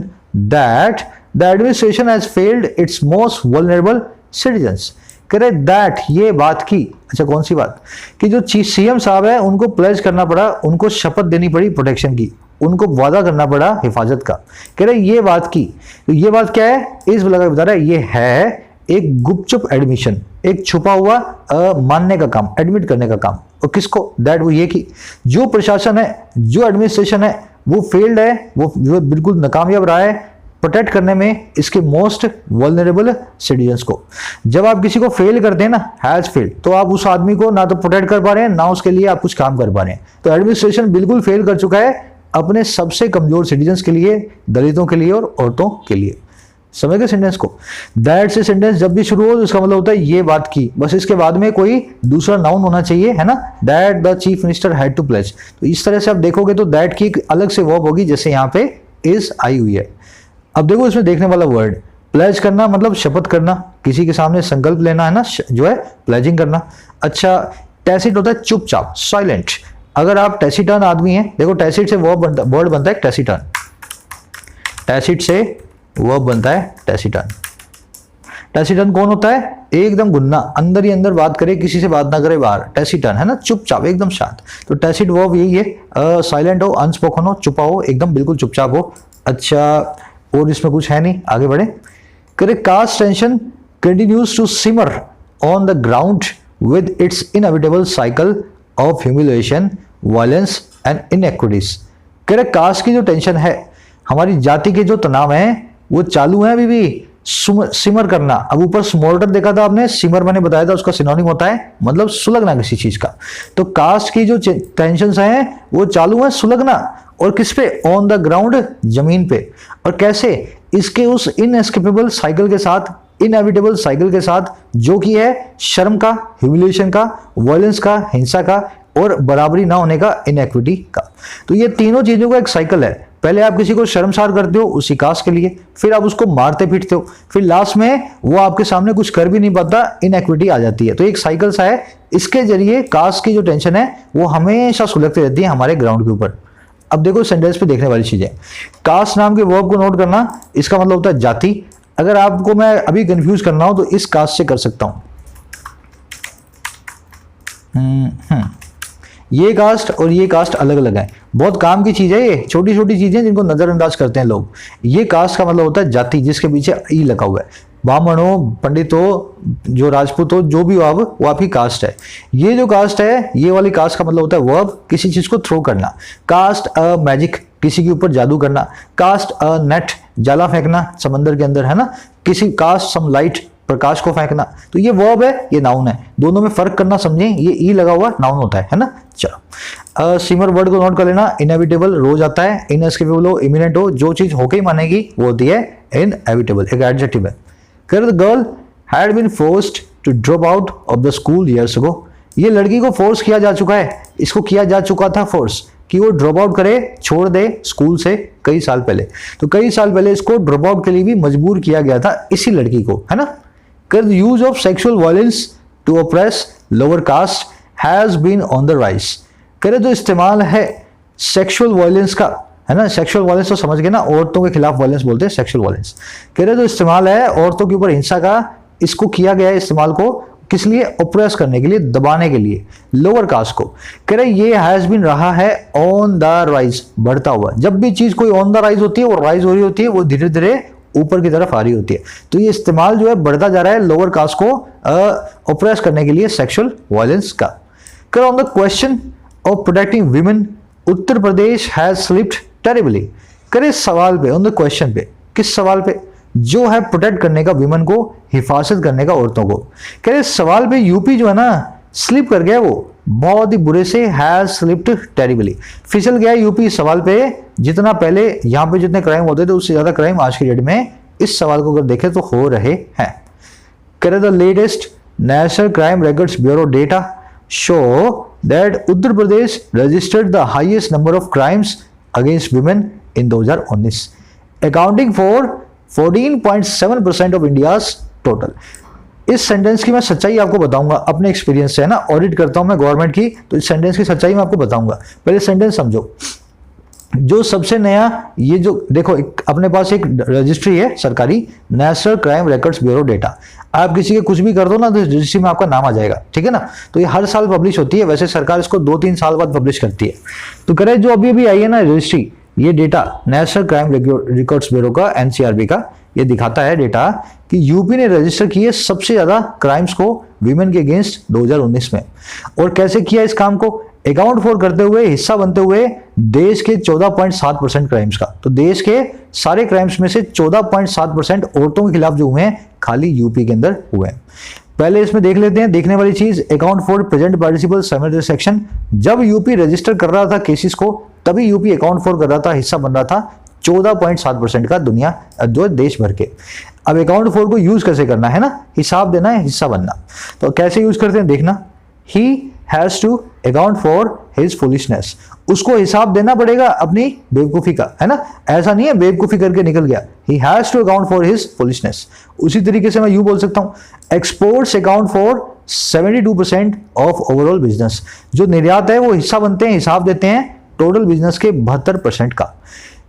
that the administration has failed its most vulnerable citizens। कह रहे दैट, ये बात की, अच्छा कौन सी बात, कि जो सीएम साहब है उनको प्लेज करना पड़ा, उनको शपथ देनी पड़ी प्रोटेक्शन की, उनको वादा करना पड़ा हिफाजत का। कह रहे ये बात की, तो ये बात क्या है, इस लगा बता रहा है ये है एक गुपचुप एडमिशन, एक छुपा हुआ मानने का काम, एडमिट करने का काम। और किसको? दैट, वो ये कि जो प्रशासन है, जो एडमिनिस्ट्रेशन है वो फेल्ड है, वो बिल्कुल नाकामयाब रहा है प्रोटेक्ट करने में इसके मोस्ट वल्नरेबल सिटीजन्स को। जब आप किसी को फेल करते हैं ना, हैज फेल्ड, तो आप उस आदमी को ना तो प्रोटेक्ट कर पा रहे हैं, ना उसके लिए आप कुछ काम कर पा रहे हैं। तो एडमिनिस्ट्रेशन बिल्कुल फेल कर चुका है अपने सबसे कमजोर सिटीजन्स के लिए, दलितों के लिए और औरतों के लिए। समझ गए सेंटेंस को। दैट से सेंटेंस जब भी शुरू हो तो इसका मतलब होता है ये बात की, बस इसके बाद में कोई दूसरा नाउन होना चाहिए, है ना। That the chief minister had to pledge, तो इस तरह से आप देखोगे तो दैट की एक अलग से वर्ब होगी, जैसे यहाँ पे इज आई हुई है। अब देखो इसमें देखने वाला वर्ड, प्लेज करना मतलब शपथ करना, किसी के सामने संकल्प लेना, है ना, जो है प्लेजिंग करना। अच्छा, टैसिट होता है चुपचाप, साइलेंट। अगर आप टैसिटर्न आदमी हैं, देखो टैसिट से वर्ड बनता है टैसिटर्न, टैसिट से वर्ब बनता है टैसिटर्न। टैसिटर्न कौन होता है? एकदम गुन्ना, अंदर ही अंदर बात करे, किसी से बात ना करे बाहर, टैसिटर्न, है ना, चुपचाप, एकदम शांत। तो टैसिट वर्ब यही है, साइलेंट हो, अनस्पोकन हो, चुपा हो, एकदम बिल्कुल चुपचाप हो। अच्छा, और इसमें कुछ है नहीं, आगे बढ़े। करे caste tension continues to simmer on the ground with its inevitable cycle of humiliation, violence and inequities. करे कास्ट की जो टेंशन है, हमारी जाति के जो तनाव है वो चालू है अभी भी, सिमर करना। अब ऊपर स्मोल्डर देखा था आपने, सिमर मैंने बताया था उसका सिनोनिम होता है मतलब सुलगना किसी चीज का। तो कास्ट की जो टेंशन्स हैं वो चालू है, सुलगना, और किस पे? ऑन द ग्राउंड, जमीन पे। और कैसे? इसके उस इनएस्केपेबल साइकिल के साथ, इनएविटेबल साइकिल के साथ, जो कि है शर्म का, ह्यूमिलिएशन का, वायलेंस का, हिंसा का, और बराबरी ना होने का, इनइक्विटी का। तो ये तीनों चीजों का एक साइकिल है। पहले आप किसी को शर्मसार करते हो उसी कास्ट के लिए, फिर आप उसको मारते पीटते हो, फिर लास्ट में वो आपके सामने कुछ कर भी नहीं पाता, इनइक्विटी आ जाती है। तो एक साइकिल सा है, इसके जरिए कास्ट की जो टेंशन है वो हमेशा सुलगती रहती है हमारे ग्राउंड के ऊपर। अब देखो सेंटेंस पे देखने वाली चीजें, कास्ट नाम के वर्ब को नोट करना, इसका मतलब होता है जाति। अगर आपको मैं अभी कंफ्यूज करना हो तो इस कास्ट से कर सकता हूं, ये कास्ट और ये कास्ट अलग अलग है, बहुत काम की चीज है ये, छोटी छोटी चीजें जिनको नजरअंदाज करते हैं लोग। ये कास्ट का मतलब होता है जाति, जिसके पीछे ई लगा हुआ है। ब्राह्मण हो, पंडित हो, जो राजपूत हो, जो भी हो आप, वो आपकी कास्ट है। ये जो कास्ट है, ये वाली कास्ट का मतलब होता है वर्ब, किसी चीज को थ्रो करना। कास्ट अ मैजिक किसी के ऊपर जादू करना, कास्ट अ नेट, जाला फेंकना समंदर के अंदर, है ना, किसी कास्ट सम लाइट, प्रकाश को फेंकना। तो ये वर्ब है, ये नाउन है, दोनों में फर्क करना समझें, ये ई लगा हुआ नाउन होता है ना। चलो सीमर वर्ड को नोट कर लेना, इनएविटेबल रोज आता है, इनएस्केपेबल हो, इमिनेंट हो, जो चीज होके ही मानेगी वो होती है इनएविटेबल, एक एडजेक्टिव है। The girl had been forced to drop out of the school years ago, ये लड़की को फोर्स किया जा चुका है, इसको किया जा चुका था फोर्स कि वो ड्रॉप आउट करे, छोड़ दे स्कूल से कई साल पहले। तो कई साल पहले इसको ड्रॉप आउट के लिए भी मजबूर किया गया था इसी लड़की को, है ना। कर use of sexual violence to oppress lower caste has been on the rise, करे जो इस्तेमाल है सेक्सुअल वायलेंस का, है ना, सेक्सुअल वायलेंस तो समझ गए ना, औरतों के खिलाफ वायलेंस बोलते हैं सेक्सुअल वायलेंस। करे जो इस्तेमाल है औरतों के ऊपर हिंसा का, इसको किया गया है इस्तेमाल को किस लिए, ऑप्रेस करने के लिए, दबाने के लिए लोअर कास्ट को। कह रहे ये हैज बीन रहा है ऑन द राइज, बढ़ता हुआ। जब भी चीज कोई ऑन द राइज होती है, वो राइज हो रही होती है, वो धीरे धीरे ऊपर की तरफ आ रही होती है। तो ये इस्तेमाल जो है बढ़ता जा रहा है लोअर कास्ट को ऑप्रेस करने के लिए सेक्सुअल वायलेंस का। कर on the question of protecting women Uttar Pradesh has slipped terribly, करे सवाल पे, ऑन द क्वेश्चन पे, किस सवाल पे, जो है प्रोटेक्ट करने का विमेन को, हिफाजत करने का औरतों को। कह रहे सवाल पे यूपी जो है ना स्लिप कर गया, वो बहुत ही बुरे से, हैज स्लिप्ड टेरिबली, फिसल गया यूपी इस सवाल पे। जितना पहले यहाँ पे जितने क्राइम होते थे उससे ज्यादा क्राइम आज की डेट में इस सवाल को अगर देखें तो हो रहे हैं। कह रहे the latest national crime records bureau data show that Uttar Pradesh registered the highest number of crimes against women in 2019, accounting for 14.7% of India's total. इस सेंटेंस की मैं सच्चाई आपको बताऊंगा अपने एक्सपीरियंस से, है ना, ऑडिट करता हूं मैं गवर्नमेंट की, तो इस सेंटेंस की सच्चाई मैं आपको बताऊंगा। पहले सेंटेंस समझो। जो सबसे नया, ये जो देखो अपने पास एक रजिस्ट्री है सरकारी, national crime records bureau data. आप किसी के कुछ भी कर दो ना तो इस रजिस्ट्री में आपका नाम आ जाएगा, ठीक है ना। तो ये हर साल पब्लिश होती है, वैसे सरकार इसको 2-3 साल बाद पब्लिश करती है। तो करें जो अभी अभी आई है ना रजिस्ट्री, ये data national crime records bureau का, एनसीआरबी का, ये दिखाता है डेटा कि यूपी ने रजिस्टर किए सबसे ज्यादा क्राइम्स को विमेन के अगेंस्ट 2019 में। और कैसे किया इस काम को, अकाउंट फॉर करते हुए, हिस्सा बनते हुए देश के 14.7% क्राइम्स का। तो देश के सारे क्राइम्स में से 14.7% औरतों के खिलाफ जो हुए हैं खाली यूपी के अंदर हुए हैं। पहले इसमें देख लेते हैं, देखने वाली चीज, account for present participle simultaneous section. जब यूपी रजिस्टर कर रहा था केसेस को तभी यूपी अकाउंट फॉर कर रहा था, हिस्सा बन रहा था 14.7% का दुनिया जो देश भर के। अब अकाउंट फॉर को यूज कैसे करना है ना, हिसाब देना है, हिस्सा बनना। तो कैसे यूज करते हैं देखना, he has to account for his foolishness, उसको हिसाब देना पड़ेगा अपनी बेवकूफी का, है ना। ऐसा नहीं है बेवकूफी करके निकल गया, he has to account for his foolishness. उसी तरीके से मैं यूं बोल सकता हूं, exports account for 72% of overall business. जो निर्यात है वो हिस्सा बनते हैं, हिसाब देते हैं टोटल बिजनेस के 72% का।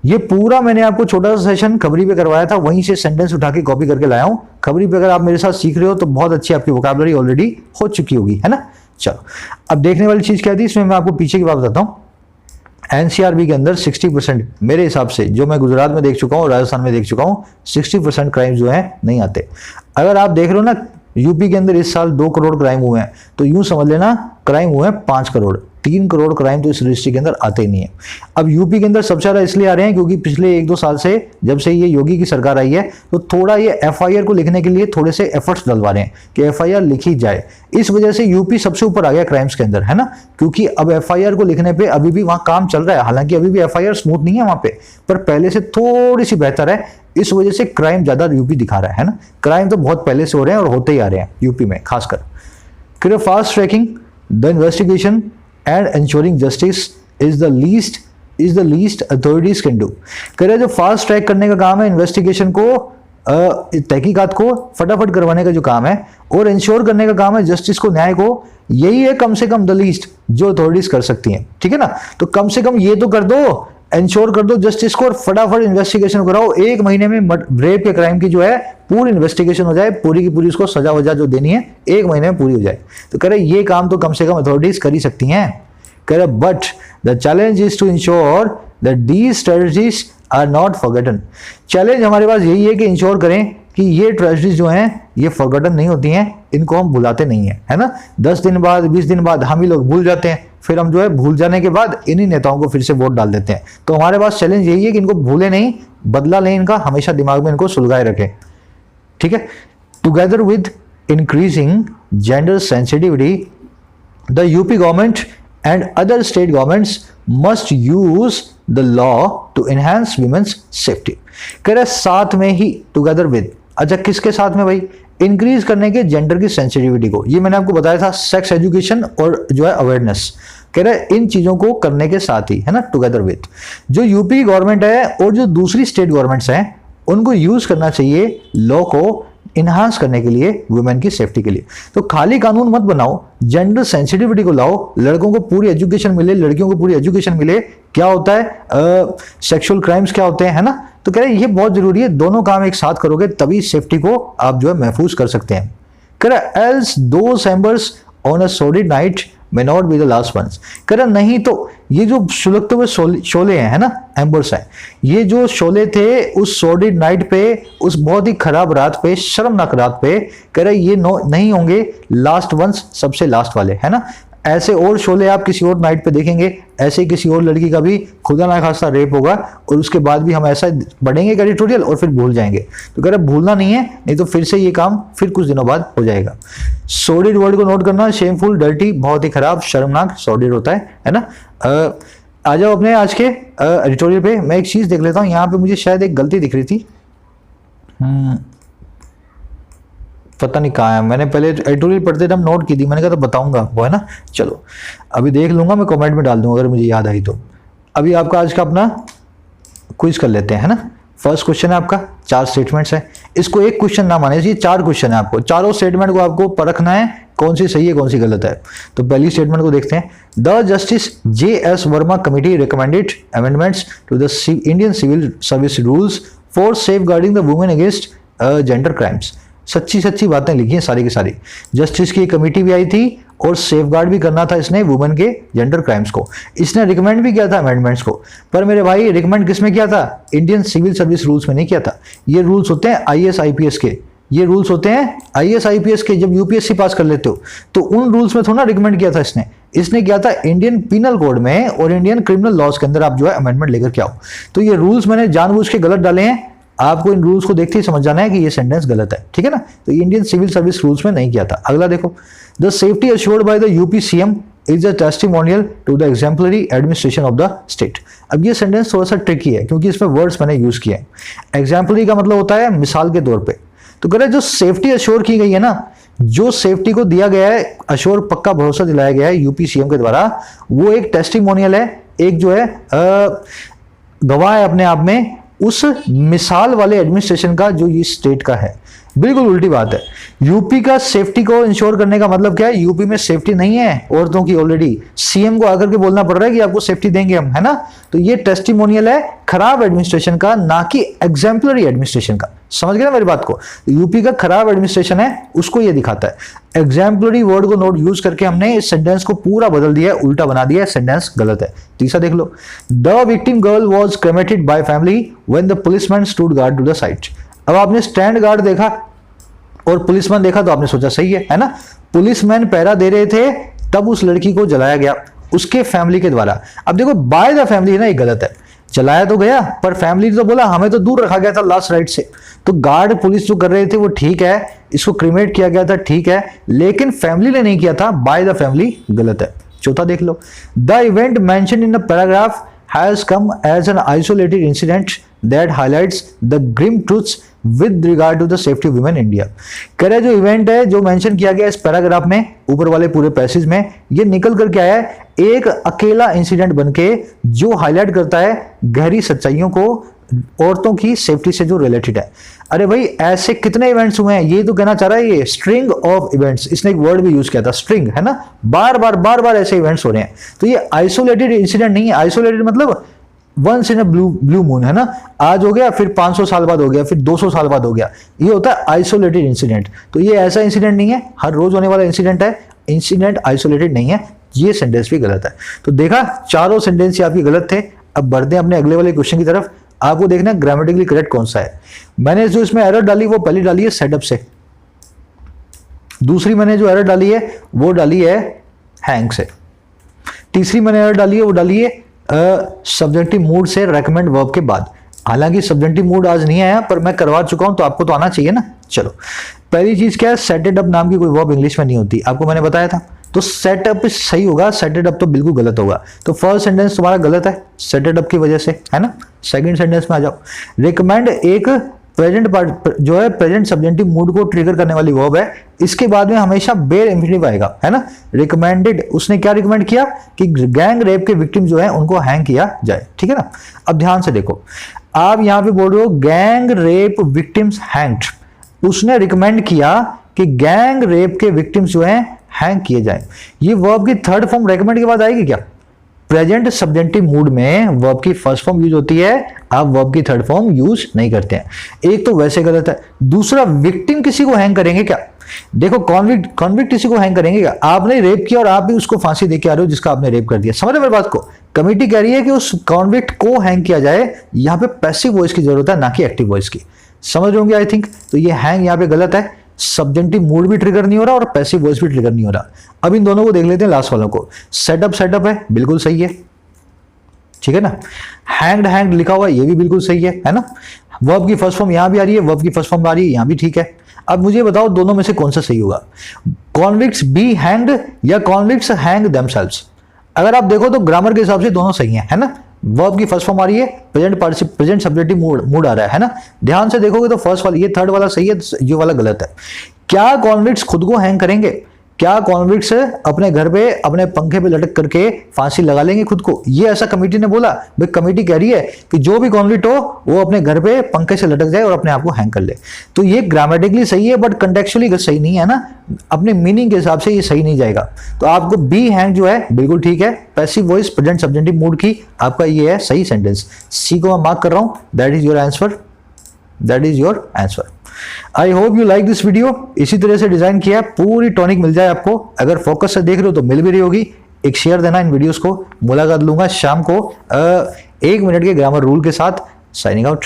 ये पूरा मैंने आपको छोटा सा सेशन खबरी पे करवाया था, वहीं से सेंटेंस उठा के कॉपी करके लाया हूं। खबरी पे अगर आप मेरे साथ सीख रहे हो तो बहुत अच्छी आपकी वोकैबुलरी ऑलरेडी हो चुकी होगी, है ना। चलो अब देखने वाली चीज क्या थी, इसमें मैं आपको पीछे की बात बताता हूं। एनसीआरबी के अंदर 60% मेरे हिसाब से, जो मैं गुजरात में देख चुका हूं, राजस्थान में देख चुका हूं, 60% क्राइम जो है नहीं आते। अगर आप देख रहे हो ना यूपी के अंदर इस साल 2 करोड़ क्राइम हुए हैं, तो यूं समझ लेना क्राइम हुए हैं 5 करोड़। 3 करोड़ क्राइम तो इस रजिस्ट्री के अंदर आते ही नहीं है। अब यूपी के अंदर सबसे ज्यादा इसलिए आ रहे हैं क्योंकि पिछले 1-2 साल से जब से ये योगी की सरकार आई है तो थोड़ा ये एफआईआर को लिखने के लिए थोड़े से एफर्ट्स डलवा रहे हैं कि एफआईआर लिखी जाए। इस वजह से यूपी सबसे ऊपर आ गया क्राइम्स के अंदर, है ना, क्योंकि अब एफआईआर को लिखने पे अभी भी वहां काम चल रहा है। हालांकि अभी भी एफआईआर स्मूथ नहीं है वहां पे, पर पहले से थोड़ी सी बेहतर है। इस वजह से क्राइम ज्यादा यूपी दिखा रहा है ना। क्राइम तो बहुत पहले से हो रहे हैं और होते ही आ रहे हैं यूपी में खासकर। Fast tracking the investigation and ensuring justice is the least authorities can do। कह रहे जो फास्ट ट्रैक करने का काम है, इन्वेस्टिगेशन को, तहकीकात को फटाफट करवाने का जो काम है, और इंश्योर करने का काम है जस्टिस को, न्याय को, यही है कम से कम द लीस्ट जो अथॉरिटीज कर सकती हैं, ठीक है ना। तो कम से कम ये तो कर दो, इंश्योर कर दो जस्टिस को, और फटाफट इन्वेस्टिगेशन कराओ। 1 महीने में रेप के क्राइम की जो है पूरी इन्वेस्टिगेशन हो जाए, पूरी की पूरी उसको सजा वजा जो देनी है 1 महीने में पूरी हो जाए। तो कह रहे ये काम तो कम से कम अथॉरिटीज कर ही सकती हैं। कह रहे but the challenge is to ensure that these strategies are not forgotten. Challenge हमारे पास यही है कि इंश्योर करें कि ये ट्रेजेडीज जो हैं ये फॉरगॉटन नहीं होती हैं, इनको हम भुलाते नहीं हैं, है ना। 10 दिन बाद 20 दिन बाद हम ही लोग भूल जाते हैं, फिर हम जो है भूल जाने के बाद इन्हीं नेताओं को फिर से वोट डाल देते हैं। तो हमारे पास चैलेंज यही है कि इनको भूले नहीं, बदला लें इनका, हमेशा दिमाग में इनको सुलगाए रखें। ठीक है। Together with increasing gender sensitivity, the UP government and other state governments must use the law to enhance women's safety. कह रहे साथ में ही, टुगेदर विद, अच्छा किसके साथ में भाई? इंक्रीज करने के जेंडर की सेंसिटिविटी को। ये मैंने आपको बताया था, सेक्स एजुकेशन और जो है अवेयरनेस, कह रहे इन चीजों को करने के साथ ही, है ना, टुगेदर विद। जो यूपी गवर्नमेंट है और जो दूसरी स्टेट गवर्नमेंट्स हैं उनको यूज करना चाहिए लॉ को इन्हांस करने के लिए, वुमेन की सेफ्टी के लिए। तो खाली कानून मत बनाओ, जेंडर सेंसिटिविटी को लाओ, लड़कों को पूरी एजुकेशन मिले, लड़कियों को पूरी एजुकेशन मिले, क्या होता है सेक्सुअल क्राइम्स क्या होते हैं, है ना। तो कह रहे ये बहुत जरूरी है, दोनों काम एक साथ करोगे तभी सेफ्टी को आप जो है महफूज कर सकते हैं। कह रहे else those एम्बर्स on a solid night may not be the last ones। कह रहा नहीं तो ये जो सुलगते हुए शोले हैं, है ना, एम्बर्स हैं, ये जो शोले थे उस सॉलिड नाइट पे, उस बहुत ही खराब रात पे, शर्मनाक रात पे, कह रहा ये नहीं होंगे लास्ट वंस, सबसे लास्ट वाले, है ना। ऐसे और शोले आप किसी और नाइट पे देखेंगे, ऐसे ही किसी और लड़की का भी खुदा ना खासा रेप होगा और उसके बाद भी हम ऐसा बढ़ेंगे एडिटोरियल और फिर भूल जाएंगे। तो कह रहे भूलना नहीं है, नहीं तो फिर से ये काम फिर कुछ दिनों बाद हो जाएगा। सॉलिड वर्ड को नोट करना, शेमफुल, डर्टी, बहुत ही खराब, शर्मनाक, सॉलिड होता है ना। आ जाओ अपने आज के एडिटोरियल पे। मैं एक चीज देख लेता हूँ, यहाँ पे मुझे शायद एक गलती दिख रही थी, पता नहीं कहाँ है। मैंने पहले एडिटोरियल पढ़ते टाइम नोट की थी, मैंने कहा तो बताऊंगा वो, है ना। चलो अभी देख लूंगा, मैं कमेंट में डाल दूंगा अगर मुझे याद आई तो। अभी आपका आज का अपना क्विज कर लेते हैं, है ना। फर्स्ट क्वेश्चन है आपका, 4 स्टेटमेंट्स है, इसको एक क्वेश्चन ना माने, ये 4 क्वेश्चन है, आपको चारों स्टेटमेंट को आपको परखना है कौन सी सही है कौन सी गलत है। तो पहली स्टेटमेंट को देखते हैं। The justice JS Verma committee recommended amendments to the Indian civil service rules for safeguarding the women against gender crimes. सच्ची सच्ची बातें लिखी हैं सारी की सारी। जस्टिस की कमेटी भी आई थी और सेफ गार्ड भी करना था इसने वुमेन के जेंडर क्राइम्स को। इसने रिकमेंड भी किया था अमेंडमेंट्स को, पर मेरे भाई रिकमेंड किस में किया था? इंडियन सिविल सर्विस रूल्स में नहीं किया था। ये रूल्स होते हैं IAS IPS के, ये रूल्स होते हैं IAS IPS के। जब UPSC पास कर लेते हो तो उन रूल्स में थोड़ा रिकमेंड किया था इसने किया था इंडियन पिनल कोड में और इंडियन क्रिमिनल लॉज के अंदर आप जो है अमेंडमेंट लेकर के आओ। तो ये रूल्स मैंने जानबूझ के गलत डाले हैं, आपको इन रूल्स को देखते ही समझ जाना है कि ये सेंटेंस गलत है, ठीक है ना। तो इंडियन सिविल सर्विस रूल्स में नहीं किया था। अगला देखो, the safety assured by the UP CM is a testimonial to the exemplary administration of the state. अब ये सेंटेंस थोड़ा सा ट्रिकी है क्योंकि इसमें वर्ड्स मैंने यूज किए हैं। एग्जाम्पलरी का मतलब होता है मिसाल के तौर पे। तो कह रहे जो सेफ्टी अश्योर की गई है ना, जो सेफ्टी को दिया गया है, अश्योर पक्का भरोसा दिलाया गया है यूपी CM के द्वारा, वो एक टेस्टिमोनियल है, एक जो है गवाह है अपने आप में उस मिसाल वाले एडमिनिस्ट्रेशन का जो ये स्टेट का है। बिल्कुल उल्टी बात है। यूपी का सेफ्टी को इंश्योर करने का मतलब क्या है? यूपी में सेफ्टी नहीं है औरतों की ऑलरेडी, CM को आकर के बोलना पड़ रहा है कि आपको सेफ्टी देंगे हम, है ना। तो ये टेस्टिमोनियल है खराब एडमिनिस्ट्रेशन का, ना कि एग्जाम्पलरी एडमिनिस्ट्रेशन का। समझ गए ना मेरी बात को? यूपी का खराब एडमिनिस्ट्रेशन है उसको ये दिखाता है। एग्जाम्पलरी वर्ड को नोट यूज करके हमने इस सेंटेंस को पूरा बदल दिया है, उल्टा बना दिया है, सेंटेंस गलत है। तीसरा देख लो, the victim girl was cremated by family when the policeman stood guard to the site. अब आपने स्टैंड गार्ड देखा और पुलिसमैन देखा तो आपने सोचा सही है ना। पुलिसमैन पहरा दे रहे थे तब उस लड़की को जलाया गया उसके फैमिली के द्वारा। अब देखो बाय द फैमिली है ना, ये गलत है। जलाया तो गया पर फैमिली तो बोला हमें तो दूर रखा गया था लास्ट राइट से। तो गार्ड पुलिस जो कर रहे थे वो ठीक है, इसको क्रिमेट किया गया था ठीक है, लेकिन फैमिली ने नहीं किया था, बाय द फैमिली गलत है। चौथा देख लो, the event mention in the paragraph has come as an isolated incident that highlights the grim truths with regard to the safety of women in India। कह रहे जो इवेंट है जो मेंशन किया गया इस पैराग्राफ में, ऊपर वाले पूरे पैसेज में, ये निकल कर क्या है, एक अकेला इंसिडेंट बनके जो हाईलाइट करता है गहरी सच्चाइयों को औरतों की सेफ्टी से जो रिलेटेड है। अरे भाई ऐसे कितने इवेंट्स हुए हैं, ये तो कहना चाह रहा है ये स्ट्रिंग ऑफ इवेंट्स। इसने एक वर्ड भी यूज किया था स्ट्रिंग, है ना। बार बार ऐसे इवेंट्स हो रहे हैं। तो ये आइसोलेटेड इंसिडेंट नहीं है। आइसोलेटेड मतलब once in a blue moon, है ना। आज हो गया फिर 500 साल बाद हो गया फिर 200 साल बाद हो गया, ये होता है आइसोलेटेड इंसिडेंट। तो ये ऐसा इंसिडेंट नहीं है, हर रोज होने वाला इंसिडेंट है, इंसिडेंट आइसोलेटेड नहीं है। ये सेंटेंस भी गलत है। तो देखा चारों सेंटेंस आपके गलत थे। अब बढ़ते हैं अपने अगले वाले क्वेश्चन की तरफ। आपको देखना है ग्रामेटिकली करेक्ट कौन सा है। मैंने जो इसमें एरर डाली वो पहली डाली है सेटअप से, दूसरी मैंने जो एरर डाली है वो डाली है हैंग से। तीसरी मैंने एरर डाली है, वो डाली है सब्जेक्टिव मूड से रेकमेंड वर्ब के बाद। हालांकि सब्जेक्टिव मूड आज नहीं आया, पर मैं करवा चुका हूं तो आपको तो आना चाहिए ना। चलो, पहली चीज क्या है, सेटेड अप नाम की कोई वर्ब इंग्लिश में नहीं होती, आपको मैंने बताया था। तो सेटअप सही होगा, सेटेड अप तो बिल्कुल गलत होगा। तो फर्स्ट सेंटेंस तुम्हारा गलत है सेटेड अप की वजह से, है ना। सेकंड सेंटेंस में आ जाओ। रिकमेंड एक प्रेजेंट पार्ट जो है, प्रेजेंट सब्जेक्टिव मूड को ट्रिगर करने वाली वर्ब है। इसके बाद में हमेशा बेयर इंफिनिटिव आएगा, है ना। रिकमेंडेड, उसने क्या रिकमेंड किया कि गैंग रेप के विक्टिम जो है उनको हैंग किया जाए, ठीक है ना। अब ध्यान से देखो, आप यहां पे बोल रहे हो गैंग रेप विक्टिम्स हैंग्ड, उसने रिकमेंड किया कि गैंग रेप के विक्टिम्स जो हैं हैंग किए जाए। ये वर्ब की थर्ड फॉर्म रेकमेंड के बाद आएगी क्या? प्रेजेंट सब्जेक्टिव मूड में वर्ब की फर्स्ट फॉर्म यूज होती है, आप वर्ब की थर्ड फॉर्म यूज नहीं करते हैं। एक तो वैसे गलत है, दूसरा विक्टिम किसी को हैंग करेंगे क्या? देखो, कॉन्विक्ट किसी को हैंग करेंगे क्या? आपने रेप किया और आप भी उसको फांसी देके आ रहे हो जिसका आपने रेप कर दिया। समझ रहे मेरी बात को? कमिटी कह रही है कि उस कॉन्विक्ट को हैंग किया जाए। यहां पे पैसिव वॉइस की जरूरत है, ना कि एक्टिव वॉइस की। समझ रहे होंगे आई थिंक। तो ये हैंग यहां पे गलत है, सब्जेक्टिव मूड भी ट्रिगर नहीं हो रहा और पैसिव वॉइस भी ट्रिगर नहीं हो रहा। अब इन दोनों को देख लेते हैं, लास्ट वालों को। सेटअप है, बिल्कुल सही है, ठीक है ना। हैंग्ड लिखा हुआ है, ये भी बिल्कुल सही है ना। वर्ब की फर्स्ट फॉर्म यहां भी आ रही है, वर्ब की फर्स्ट फॉर्म आ रही है, यहां भी ठीक है। अब मुझे बताओ दोनों में से कौन सा सही होगा, कॉन्विक्ट्स बी हैंग्ड या कॉन्विक्ट्स हैंग देमसेल्व्स? अगर आप देखो तो ग्रामर के हिसाब से दोनों सही है ना। वर्ब की फर्स्ट फॉर्म आ रही है, प्रेजेंट सब्जेक्टिव मूड आ रहा है ना। ध्यान से देखोगे तो फर्स्ट वाला, ये थर्ड वाला सही है, ये वाला गलत है। क्या कॉन्विक्ट्स खुद को हैंग करेंगे? क्या कॉन्विक्ट्स अपने घर पे अपने पंखे पे लटक करके फांसी लगा लेंगे खुद को? ये ऐसा कमेटी ने बोला? भाई कमेटी कह रही है कि जो भी कॉन्विक्ट हो वो अपने घर पे पंखे से लटक जाए और अपने आप को हैंग कर ले। तो ये ग्रामेटिकली सही है, बट कंटेक्चुअली सही नहीं है ना। अपने मीनिंग के हिसाब से ये सही नहीं जाएगा। तो आपको बी हैंग जो है बिल्कुल ठीक है, passive voice present subjective mood की, आपका ये है सही सेंटेंस। सी को मैं मार्क कर रहा हूं, that is your answer, that is your answer. I hope you like this video. इसी तरह से डिजाइन किया, पूरी टॉनिक मिल जाए आपको। अगर फोकस से देख रहे हो तो मिल भी रही होगी। एक शेयर देना इन वीडियोस को। मुलाकात लूंगा शाम को 1 मिनट के ग्रामर रूल के साथ। Signing out.